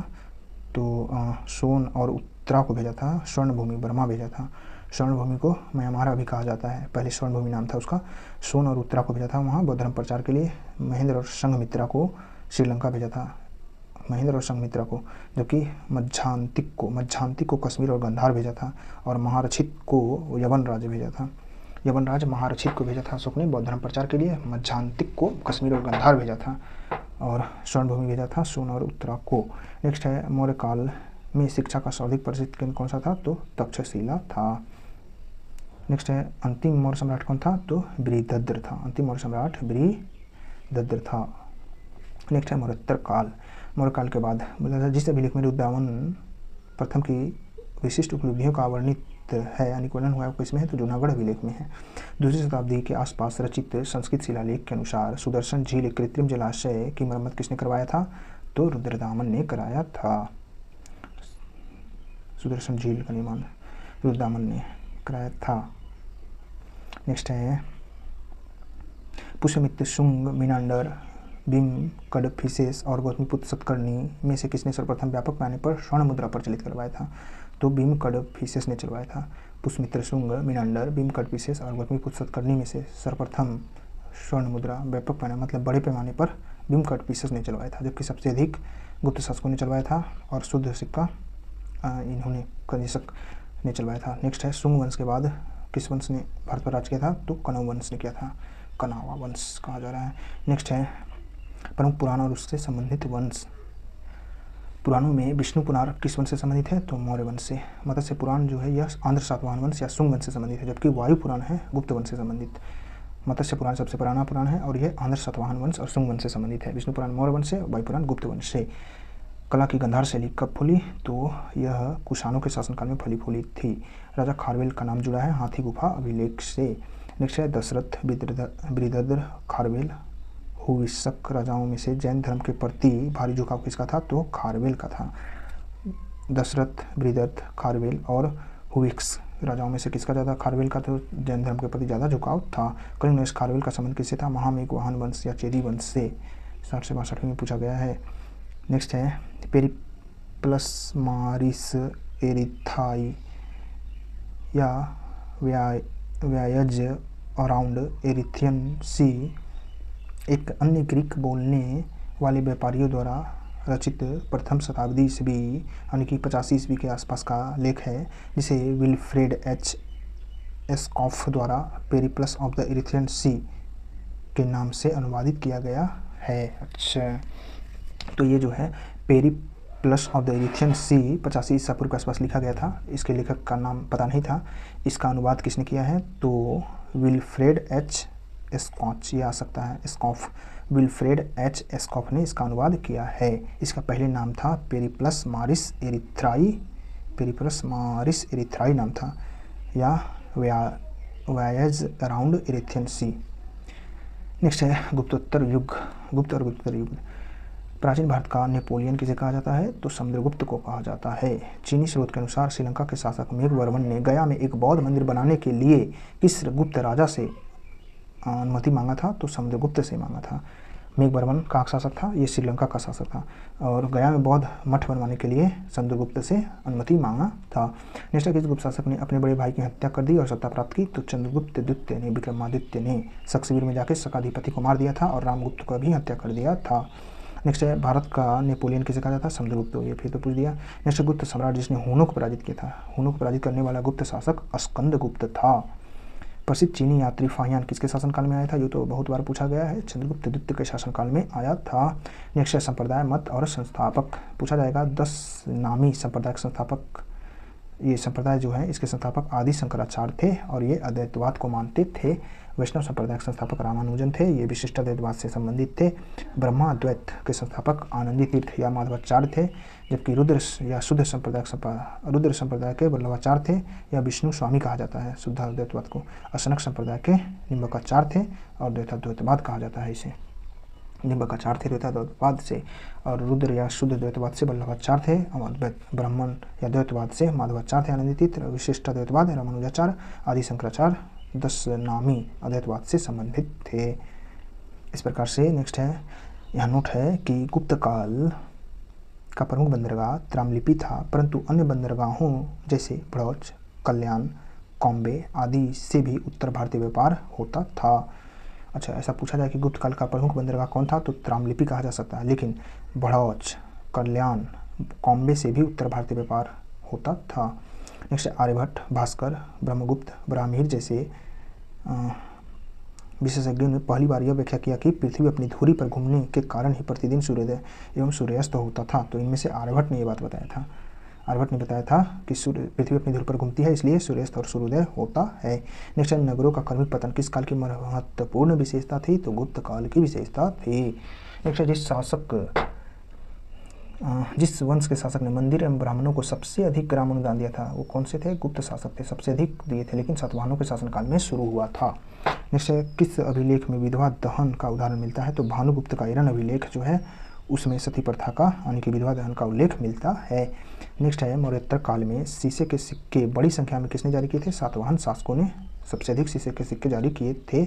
तो सोन और उत्तरा को भेजा था। स्वर्णभूमि बर्मा भेजा था। स्वर्णभूमि को म्यांमार अभी कहा जाता है, पहले स्वर्णभूमि नाम था उसका। सोन और उत्तरा को भेजा था वहाँ बौद्ध धर्म प्रचार के लिए। महेंद्र और संघमित्रा को श्रीलंका भेजा था, महेंद्र और संघमित्रा को। जबकि मध्यांतिक को कश्मीर और गंधार भेजा था। और महारथित को यवन राज्य भेजा था। यवन राज्य महारथित को भेजा था अशोक ने बौद्ध धर्म प्रचार के लिए। मध्यांतिक को कश्मीर और गंधार भेजा था। और स्वर्णभूमि भेजा था सोन और उत्तरा को। नेक्स्ट है मौर्य काल में शिक्षा का सर्वाधिक प्रसिद्ध केंद्र कौन सा था? तो तक्षशिला था। नेक्स्ट है अंतिम मौर्य सम्राट कौन था? तो बृहद्रथ था। अंतिम मौर्य सम्राट बृहद्रथ था। नेक्स्ट है मौर्योत्तर काल। मौर्य काल के बाद जिस अभिलेख में रुद्रदामन प्रथम की विशिष्ट उपलब्धियों का वर्णित है यानी वर्णन हुआ है किसमें है? तो जूनागढ़ अभिलेख में है। दूसरी शताब्दी के आसपास रचित संस्कृत शिलालेख के अनुसार सुदर्शन झील कृत्रिम जलाशय की मरम्मत किसने करवाया था? तो रुद्रदामन ने कराया था। सुदर्शन झील का निर्माण रुद्रदामन ने कराया था। नेक्स्ट है पुष्यमित्र, शुंग, मीनांडर, भीम, कडफिसेस और गौतमीपुत्र सतकर्णी में से किसने सर्वप्रथम व्यापक पैमाने पर स्वर्ण मुद्रा प्रचलित करवाया था? तो भीम कडफिसेस ने चलवाया था। पुष्यमित्र, शुंग, मीनांडर, भीम, कडफिसेस और गौतमीपुत्र सतकर्णी में से सर्वप्रथम स्वर्ण मुद्रा व्यापक पैमाने मतलब बड़े पैमाने पर भीम कडफिसेस ने चलवाया था। जबकि सबसे अधिक गुप्त शासकों ने चलवाया था और शुद्ध सिक्का इन्होंने कनिष्क ने चलवाया था। नेक्स्ट है शुंग वंश के बाद किस वंश ने भारत पर राज किया था? तो कनव वंश ने किया था, कनावा वंश कहा जा रहा है। नेक्स्ट है प्रमुख पुराण और उससे संबंधित वंश। पुराणों में विष्णु पुराण किस वंश से संबंधित है? तो मौर्य वंश से। मत्स्य पुराण जो है यह आंध्र सातवाहन वंश या शुंग वंश से संबंधित है। जबकि वायु पुराण है गुप्त वंश से संबंधित। मत्स्य पुराण सबसे पुराना पुराण है और यह आंध्र सातवाहन वंश और शुंग वंश से संबंधित है। विष्णु पुराण मौर्य वंश से, वायु पुराण गुप्त वंश से। कला की गंधार शैली कब फूली? तो यह कुषाणों के शासनकाल में फली फूली थी। राजा खारवेल का नाम जुड़ा है हाथी गुफा अभिलेख से। नेक्स्ट है दशरथ, बृहद्रथ, खारवेल, हुविक्स राजाओं में से जैन धर्म के प्रति भारी झुकाव किसका था? तो खारवेल का था। दशरथ, बृहद्रथ, खारवेल और हुविक्स राजाओं में से किसका ज़्यादा? खारवेल का तो जैन धर्म के प्रति ज़्यादा झुकाव था। कलिंग नरेश खारवेल का संबंध किससे था? महामेघवाहन वंश या चेदी वंश से। 60 से 62 में पूछा गया है। नेक्स्ट है पेरिप्लस मारिस एरिथ्राई या व्यायज अराउंड एरिथ्रियन सी एक अन्य ग्रीक बोलने वाले व्यापारियों द्वारा रचित प्रथम शताब्दी ईस्वी यानी कि 85 ईस्वी के आसपास का लेख है, जिसे विल्फ्रेड एच एस्कॉफ द्वारा पेरिप्लस ऑफ द एरिथ्रियन सी के नाम से अनुवादित किया गया है। अच्छा, तो ये जो है पेरिप्लस ऑफ द एरिथ्रियन सी 85 ईसा पूर्व के आसपास लिखा गया था। इसके लेखक का नाम पता नहीं था। इसका अनुवाद किसने किया है? तो विल्फ्रेड एच एस्कॉच, ये आ सकता है एस्कॉफ। विल्फ्रेड एच एस्कॉफ ने इसका अनुवाद किया है। इसका पहले नाम था पेरिप्लस मारिस एरिथ्राई, पेरिप्लस मारिस एरिथ्राई नाम था, या वॉयज अराउंड एरिथ्रियन सी। नेक्स्ट है गुप्तोत्तर युग। गुप्त और गुप्तोत्तर युग। प्राचीन भारत का नेपोलियन किसे कहा जाता है? तो समुद्रगुप्त को कहा जाता है। चीनी स्रोत के अनुसार श्रीलंका के शासक मेघवर्मन ने गया में एक बौद्ध मंदिर बनाने के लिए किस गुप्त राजा से अनुमति मांगा था? तो समुद्रगुप्त से मांगा था। मेघवर्मन का शासक था, ये श्रीलंका का शासक था, और गया में बौद्ध मठ बनवाने के लिए समुद्रगुप्त से अनुमति मांगा था। नेक्स्ट किस गुप्त शासक ने अपने बड़े भाई की हत्या कर दी और सत्ता प्राप्त की? तो चंद्रगुप्त द्वितीय ने, विक्रमादित्य ने शक्शिवीर में जाकर शकाधिपति को मार दिया था और रामगुप्त को भी हत्या कर दिया था। नेक्स्ट है भारत का नेपोलियन किसे कहा जाता है? समुद्रगुप्त। ये फिर तो पूछ दिया। नेक्स्ट गुप्त सम्राट जिसने हुनों को पराजित किया था। हुनों को पराजित करने वाला गुप्त शासक स्कंदगुप्त था। प्रसिद्ध चीनी यात्री फाहियान किसके शासनकाल में आया था? ये तो बहुत बार पूछा गया है, चंद्रगुप्त द्वितीय के शासनकाल में आया था। नेक्स्ट है संप्रदाय, मत और संस्थापक पूछा जाएगा। 10 नामी संप्रदाय के संस्थापक, ये संप्रदाय जो है इसके संस्थापक आदि शंकराचार्य थे और ये अद्वैतवाद को मानते थे। वैष्णव संप्रदाय के संस्थापक रामानुजन थे, ये विशिष्ट अद्वैतवाद से संबंधित थे। ब्रह्माद्वैत के संस्थापक आनंदी तीर्थ या माधवाचार्य थे, जबकि रुद्र या शुद्ध संप्रदाय के वल्लभाचार्य थे या विष्णु स्वामी कहा जाता है शुद्ध अद्वैतवाद को। अशनक संप्रदाय के निम्बकाचार्य थे और द्वैताद्वैतवाद कहा जाता है इसे। निम्बकाचार्य थे द्वैताद्वैतवाद से और रुद्र या शुद्ध द्वैतवाद से वल्लभाचार्य थे। और ब्राह्मण या द्वैतवाद से माधवाचार्य थे आनंदी तीर्थ। विशिष्ट अद्वैतवाद रामानुजाचार्य आदि शंकराचार्य 10 नामी अद्वैतवाद से संबंधित थे। इस प्रकार से नेक्स्ट है, यहाँ नोट है कि गुप्त काल का प्रमुख बंदरगाह त्रामलिपि था, परंतु अन्य बंदरगाहों जैसे भड़ौच, कल्याण, कॉम्बे आदि से भी उत्तर भारतीय व्यापार होता था। अच्छा, ऐसा पूछा जाए कि गुप्त काल का प्रमुख बंदरगाह कौन था, तो त्रामलिपि कहा जा सकता है, लेकिन भड़ौच, कल्याण, कॉम्बे से भी उत्तर भारतीय व्यापार होता था। नेक्स्ट आर्यभट्ट, भास्कर, ब्रह्मगुप्त, ब्राह्मीर जैसे विशेषज्ञों ने पहली बार यह व्याख्या किया कि पृथ्वी अपनी धुरी पर घूमने के कारण ही प्रतिदिन सूर्योदय एवं सूर्यास्त होता था। तो इनमें से आर्यभट्ट ने यह बात बताया था। आर्यभट्ट ने बताया था कि पृथ्वी अपनी धुरी पर घूमती है, इसलिए सूर्यास्त और सूर्योदय होता है। नेक्स्ट नगरों का क्रमिक पतन किस काल की महत्वपूर्ण विशेषता थी, तो गुप्त काल की विशेषता थी। नेक्स्ट जिस वंश के शासक ने मंदिर एवं ब्राह्मणों को सबसे अधिक ग्राम अनुदान दिया था, वो कौन से थे? गुप्त शासक थे, सबसे अधिक दिए थे, लेकिन सातवाहनों के शासनकाल में शुरू हुआ था। नेक्स्ट है, किस अभिलेख में विधवा दहन का उदाहरण मिलता है, तो भानुगुप्त का एरन अभिलेख जो है उसमें सती प्रथा का यानी कि विधवा दहन का उल्लेख मिलता है। नेक्स्ट है, मौर्योत्तर काल में शीशे के सिक्के बड़ी संख्या में किसने जारी किए थे? सातवाहन शासकों ने सबसे अधिक शीशे के सिक्के जारी किए थे।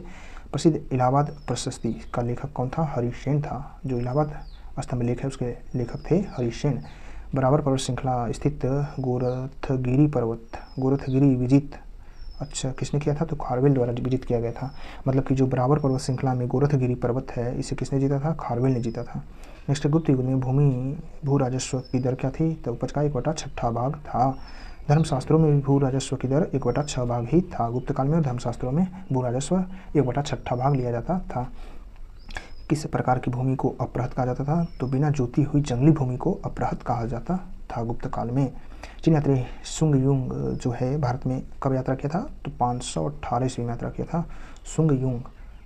प्रसिद्ध इलाहाबाद प्रशस्ति का लेखक कौन था? हरिसेन था। जो इलाहाबाद स्तंभ लेख है उसके लेखक थे हरिसेन। बराबर पर्वत श्रृंखला स्थित गोरथगिरी विजित अच्छा किसने किया था? तो खारवेल द्वारा विजित किया गया था। मतलब कि जो बराबर पर्वत श्रृंखला में गोरथगिरी पर्वत है, इसे किसने जीता था? खारवेल ने जीता था। नेक्स्ट, गुप्त युग में भू राजस्व की दर क्या थी? तो उपज का 1/6 भाग था। धर्मशास्त्रों में भी भू राजस्व की दर 1/6 भाग ही था गुप्त काल में, और धर्मशास्त्रों में भू राजस्व 1/6 भाग लिया जाता था। किस प्रकार की भूमि को अपहृत कहा जाता था? तो बिना जोती हुई जंगली भूमि को अपहृत कहा जाता था गुप्त काल में। चीन यात्री सुंग युंग जो है भारत में कब यात्रा किया था? तो 518 ईस्वी में यात्रा किया था सुंग युंग।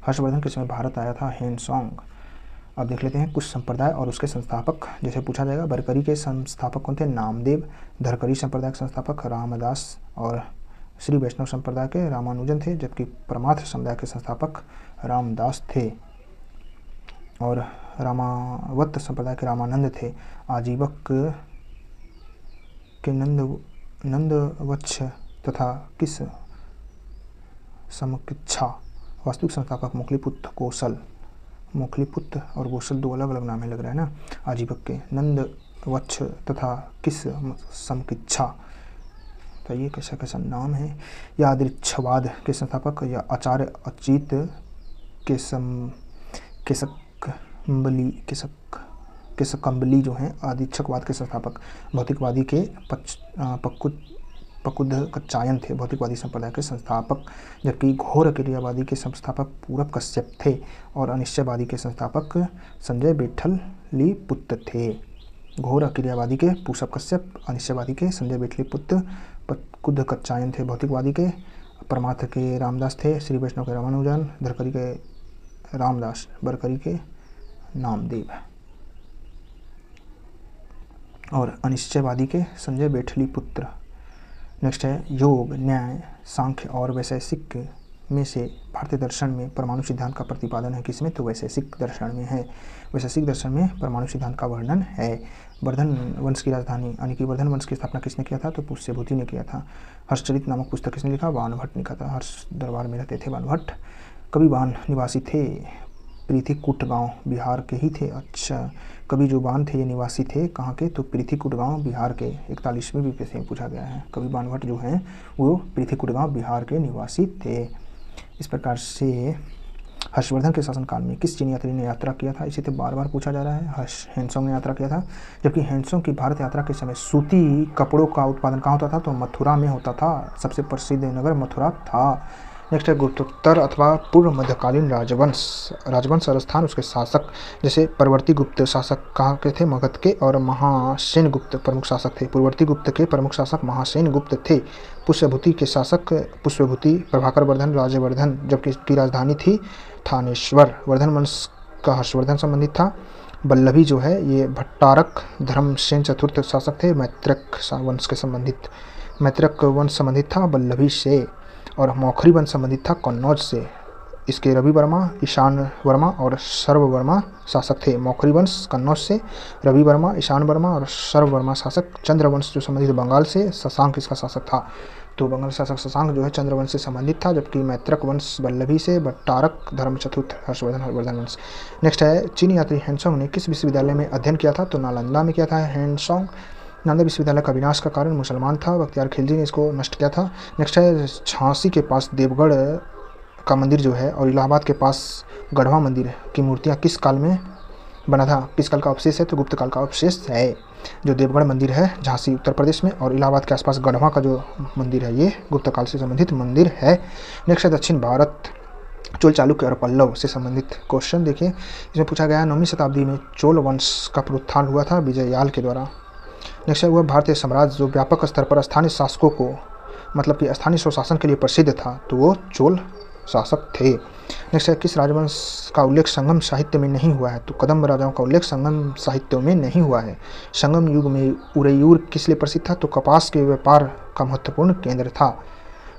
हर्षवर्धन के समय भारत आया था हेनसोंग। अब देख लेते हैं कुछ संप्रदाय और उसके संस्थापक। जैसे पूछा जाएगा, बरकरी के संस्थापक कौन थे? नामदेव। धरकरी संप्रदाय के संस्थापक रामदास और श्री वैष्णव संप्रदाय के रामानुजन थे, जबकि परमार्थ समुदाय के संस्थापक रामदास थे और रामावत संप्रदाय के रामानंद थे। आजीवक के नंदवत्स तथा किस समकिच्छा वास्तविक संस्थापक मोखलीपुत्र और गोसल दो अलग अलग नाम है लग रहा है ना। आजीवक के नंदवत्स तथा किस समकिच्छा, तो ये कैसा कैसा नाम है। या अदृच्छवाद के संस्थापक या आचार्य अचित केशकम्बली जो हैं आदिच्छकवाद के संस्थापक। भौतिकवादी के पकुद्घचायन थे भौतिकवादी संप्रदाय के संस्थापक, जबकि घोर क्रियावादी के संस्थापक पूरब कश्यप थे और अनिश्चयवादी के संस्थापक संजय बेठलीपुत्र थे। घोर क्रियावादी के पूरब कश्यप, अनिश्चयवादी के संजय बेठलीपुत्र। पकुद्घचायन थे भौतिकवादी के, परमार्थ के रामदास थे, श्री वैष्णव के रामानुजन, धरकरी के रामदास, बरकरी के नामदेव और अनिश्चयवादी के संजय बेठलीपुत्र। नेक्स्ट है, योग, न्याय, सांख्य और वैशेषिक में से भारतीय दर्शन में परमाणु सिद्धांत का प्रतिपादन है किसमें? तो वैशेषिक दर्शन में है। वैशेषिक दर्शन में परमाणु सिद्धांत का वर्णन है। वर्धन वंश की राजधानी यानी कि वर्धन वंश की स्थापना किसने किया था? तो पुष्यभूति ने किया था। हर्षचरित नामक पुस्तक किसने लिखा? बाणभट्ट ने लिखा था। हर्ष दरबार में रहते थे बाणभट्ट। कभी बाण निवासी थे पृथ्वीकूट गांव बिहार के ही थे। अच्छा, कभी जो बाण थे ये निवासी थे कहाँ के? तो पृथ्वीकूट गांव बिहार के। 41वें भी से पूछा गया है। कभी बाणभट्ट जो हैं वो पृथ्वीकूट गांव बिहार के निवासी थे। इस प्रकार से हर्षवर्धन के शासनकाल में किस चीनी यात्री ने यात्रा किया था? इसे तो बार बार पूछा जा रहा है। हेनसोंग ने यात्रा किया था, जबकि हेनसोंग की भारत यात्रा के समय सूती कपड़ों का उत्पादन कहाँ होता था? तो मथुरा में होता था। सबसे प्रसिद्ध नगर मथुरा था। नेक्स्ट है गुप्तोत्तर अथवा पूर्व मध्यकालीन राजवंश। राजवंश और स्थान उसके शासक, जैसे परवर्ती गुप्त शासक कहाँ के थे, मगध के, और महासेन गुप्त प्रमुख शासक थे। पूर्ववर्ती गुप्त के प्रमुख शासक महासेन गुप्त थे। पुष्यभूति के शासक पुष्यभूति, प्रभाकर वर्धन, राज्यवर्धन, जबकि इसकी राजधानी थी थानेश्वर। वर्धन वंश का हर्षवर्धन संबंधित था। वल्लभी जो है ये भट्टारक धर्मसेन चतुर्थ शासक थे, मैत्रक वंश के संबंधित, मैत्रक वंश संबंधित था वल्लभी से। और मौखरी वंश संबंधित था कन्नौज से। इसके रवि वर्मा, ईशान वर्मा और सर्व वर्मा शासक थे। मौखरी वंश कन्नौज से, रवि वर्मा, ईशान वर्मा और सर्व वर्मा शासक। चंद्रवंश जो संबंधित बंगाल से, शशांक इसका शासक था। तो बंगाल शासक शशांक जो है चंद्रवंश से संबंधित था, जबकि मैत्रक वंश वल्लभी से, भट्टारक धर्म चतुर्थ हर्षवर्धन हर्षवर्धन वंश। नेक्स्ट है चीनी यात्री हैंसोंग ने किस विश्वविद्यालय में अध्ययन किया था, तो नालंदा में किया था हैंसोंग। नालंदा विश्वविद्यालय का विनाश का कारण मुसलमान था, बख्तियार खिलजी ने इसको नष्ट किया था। नेक्स्ट है झांसी के पास देवगढ़ का मंदिर जो है और इलाहाबाद के पास गढ़वा मंदिर की मूर्तियाँ किस काल में बना था, किस काल का अवशेष है, तो गुप्त काल का अवशेष है। जो देवगढ़ मंदिर है झांसी उत्तर प्रदेश में और इलाहाबाद के आसपास गढ़वा का जो मंदिर है ये गुप्त काल से संबंधित मंदिर है। नेक्स्ट है दक्षिण भारत, चोल, चालुक्य और पल्लव से संबंधित क्वेश्चन देखिए। इसमें पूछा गया 9वीं शताब्दी में चोल वंश का पुनरुत्थान हुआ था विजययाल के द्वारा। नेक्स्ट है वह भारतीय साम्राज्य जो व्यापक स्तर पर स्थानीय शासकों को, मतलब कि स्थानीय स्वशासन के लिए प्रसिद्ध था, तो वो चोल शासक थे। नेक्स्ट है किस राजवंश का उल्लेख संगम साहित्य में नहीं हुआ है, तो कदम्ब राजाओं का उल्लेख संगम साहित्य में नहीं हुआ है। संगम युग में उरेयूर किस लिए प्रसिद्ध था, तो कपास के व्यापार का महत्वपूर्ण केंद्र था।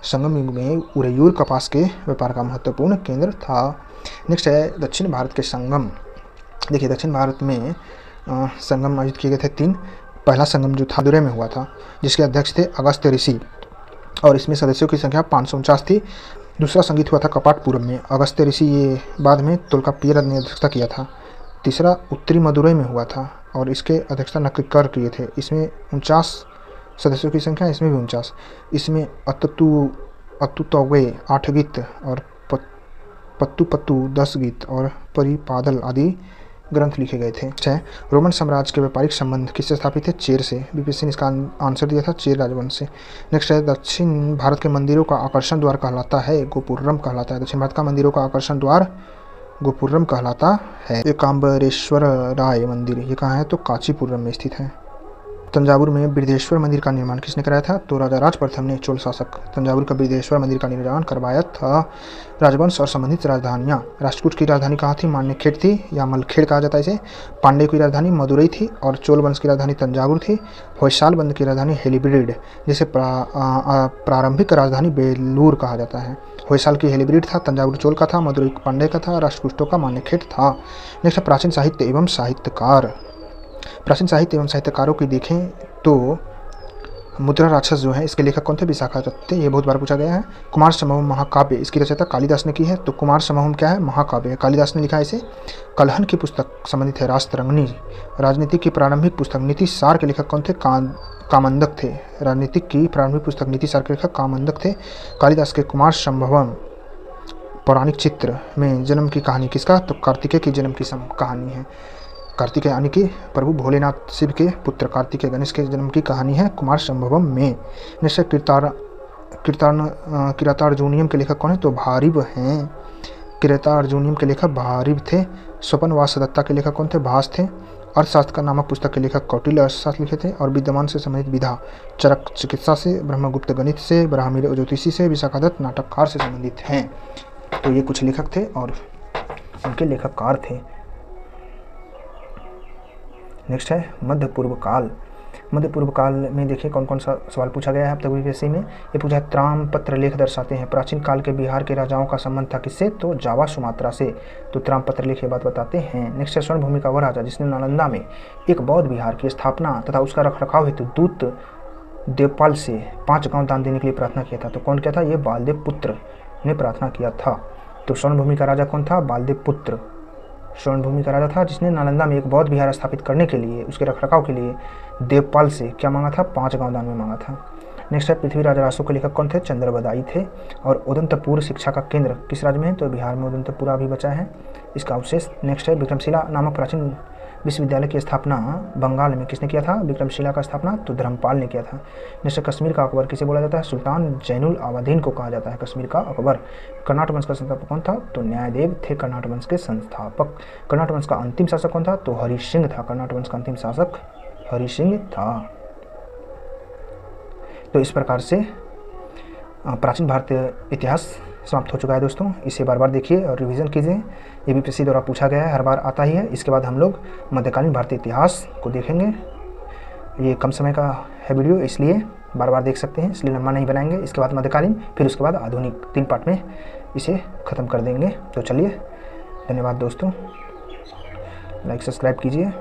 संगम युग में उरेयूर कपास के व्यापार का महत्वपूर्ण केंद्र था। नेक्स्ट है दक्षिण भारत के संगम। देखिए दक्षिण भारत में संगम आयोजित किए गए थे 3। पहला संगम जो था मदुरै में हुआ था, जिसके अध्यक्ष थे अगस्त्य ऋषि और इसमें सदस्यों की संख्या 549 थी। दूसरा संगीत हुआ था कपाटपुरम में, अगस्त्य ऋषि ये बाद में तोल्काप्पियर ने अध्यक्षता किया था। तीसरा उत्तरी मदुरै में हुआ था और इसके अध्यक्षता नक्कर किए थे। इसमें 49 सदस्यों की संख्या, इसमें भी 49। इसमें अतुतौवे 8 गीत और पत्तू 10 गीत और परिपादल आदि ग्रंथ लिखे गए थे। रोमन साम्राज्य के व्यापारिक संबंध किससे स्थापित थे, चेर से। बीपीएससी ने इसका आंसर दिया था चेर राजवंश से। नेक्स्ट है दक्षिण भारत के मंदिरों का आकर्षण द्वार कहलाता है गोपुरम कहलाता है। दक्षिण भारत का मंदिरों का आकर्षण द्वार गोपुरम कहलाता है। एकाम्बरेश्वर राय मंदिर ये कहाँ है, तो कांचीपुरम में स्थित है। तंजावुर में बृहदेश्वर मंदिर का निर्माण किसने कराया था, तो राजा राज प्रथम ने, चोल शासक। तंजावुर का बृहदेश्वर मंदिर का निर्माण करवाया था। राजवंश और संबंधित राजधानियाँ। राष्ट्रकूट की राजधानी कहाँ थी, मान्यखेड़ थी या मलखेड़ कहा जाता है इसे। पांडे की राजधानी मदुरई थी और चोल वंश की राजधानी तंजावुर थी। होयसाल बंद की राजधानी हेलीब्रिड, जिसे प्रारंभिक राजधानी बेलूर कहा जाता है। होयसाल की हेलीब्रिड था, तंजावुर चोल का था, मदुरई पांडे का था, राष्ट्रकूटों का मान्यखेड़ था। नेक्स्ट प्राचीन साहित्य एवं साहित्यकार। प्राचीन साहित्य एवं साहित्यकारों की देखें तो मुद्रा राक्षस जो है इसके लेखक कौन थे, विशाखा दत्त। ये बहुत बार पूछा गया है। कुमार संभवम महाकाव्य इसकी रचयिता कालिदास ने की है, तो कुमार संभवम क्या है, महाकाव्य है, कालिदास ने लिखा है इसे। कलहन की पुस्तक संबंधित है राजतरंगिणी। राजनीतिक की प्रारंभिक पुस्तक नीति सार के लेखक कौन थे, कामंदक थे। राजनीतिक की प्रारंभिक पुस्तक नीति सार के लेखक कामंदक थे। कालिदास के कुमार संभवम पौराणिक चित्र में जन्म की कहानी किसका, तो कार्तिकेय की जन्म की कहानी है। कार्तिकेय यानी कि प्रभु भोलेनाथ शिव के पुत्र कार्तिकेय गणेश के जन्म की कहानी है कुमार संभवम में। निश्चय किरातार्जुनीयम के लेखक कौन है, तो भारिव हैं। किरातार्जुनीयम के लेखक भारिव थे। स्वपन वासदत्ता के लेखक कौन थे, भास थे। अर्थशास्त्र का नामक पुस्तक के लेखक कौटिल्य अर्थशास्त्र लिखे थे। और विद्यमान से संबंधित विधा चरक चिकित्सा से, ब्रह्मगुप्त गणित से, ब्राह्मी ज्योतिषी से, विशाखा दत्त नाटककार से संबंधित हैं। तो ये कुछ लेखक थे और उनके लेखककार थे। नेक्स्ट है मध्य पूर्व काल। मध्य पूर्व काल में देखिए कौन कौन सा सवाल पूछा गया है अब तक बीपीएससी में। ये पूछा है त्रामपत्र लेख दर्शाते हैं प्राचीन काल के बिहार के राजाओं का संबंध था किससे, तो जावा सुमात्रा से। तो त्रामपत्र लेख ये बात बताते हैं। नेक्स्ट है स्वर्ण भूमि का वह राजा जिसने नालंदा में एक बौद्ध विहार की स्थापना तथा उसका रखरखाव हेतु दूत देवपाल से 5 गाँव दान देने के लिए प्रार्थना किया था। तो कौन क्या था, ये बालदेव पुत्र ने प्रार्थना किया था। तो स्वर्ण भूमि का राजा कौन था, बालदेव पुत्र स्वर्ण भूमि का राजा था जिसने नालंदा में एक बौद्ध विहार स्थापित करने के लिए, उसके रखरखाव के लिए देवपाल से क्या मांगा था, 5 गाँव दान में मांगा था। नेक्स्ट है पृथ्वीराज रासो के लेखक कौन थे, चंद्रबदाई थे। और उदंतपुर शिक्षा का केंद्र किस राज्य में है, तो बिहार में उदंतपुरा भी बचा है इसका अवशेष। नेक्स्ट है विक्रमशिला नामक प्राचीन विश्वविद्यालय की स्थापना बंगाल में किसने किया था? विक्रमशिला का स्थापना तो धर्मपाल ने किया था। नेक्स्ट, कश्मीर का अकबर किसे बोला जाता है? सुल्तान जैनुल आबदीन को कहा जाता है कश्मीर का अकबर। कर्नाटक वंश का संस्थापक कौन था? तो न्यायदेव थे कर्नाटक वंश के संस्थापक। कर्नाटक वंश का अंतिम शासक कौन था? तो हरि सिंह था। कर्नाटक वंश का अंतिम शासक हरि सिंह था। तो इस प्रकार से प्राचीन भारतीय इतिहास समाप्त हो चुका है दोस्तों। इसे बार बार देखिए और रिवीजन कीजिए, ये यूपीएससी द्वारा पूछा गया है, हर बार आता ही है। इसके बाद हम लोग मध्यकालीन भारतीय इतिहास को देखेंगे। ये कम समय का है वीडियो, इसलिए बार बार देख सकते हैं, इसलिए लंबा नहीं बनाएंगे। इसके बाद मध्यकालीन, फिर उसके बाद आधुनिक, 3 पार्ट में इसे ख़त्म कर देंगे। तो चलिए, धन्यवाद दोस्तों, लाइक सब्सक्राइब कीजिए।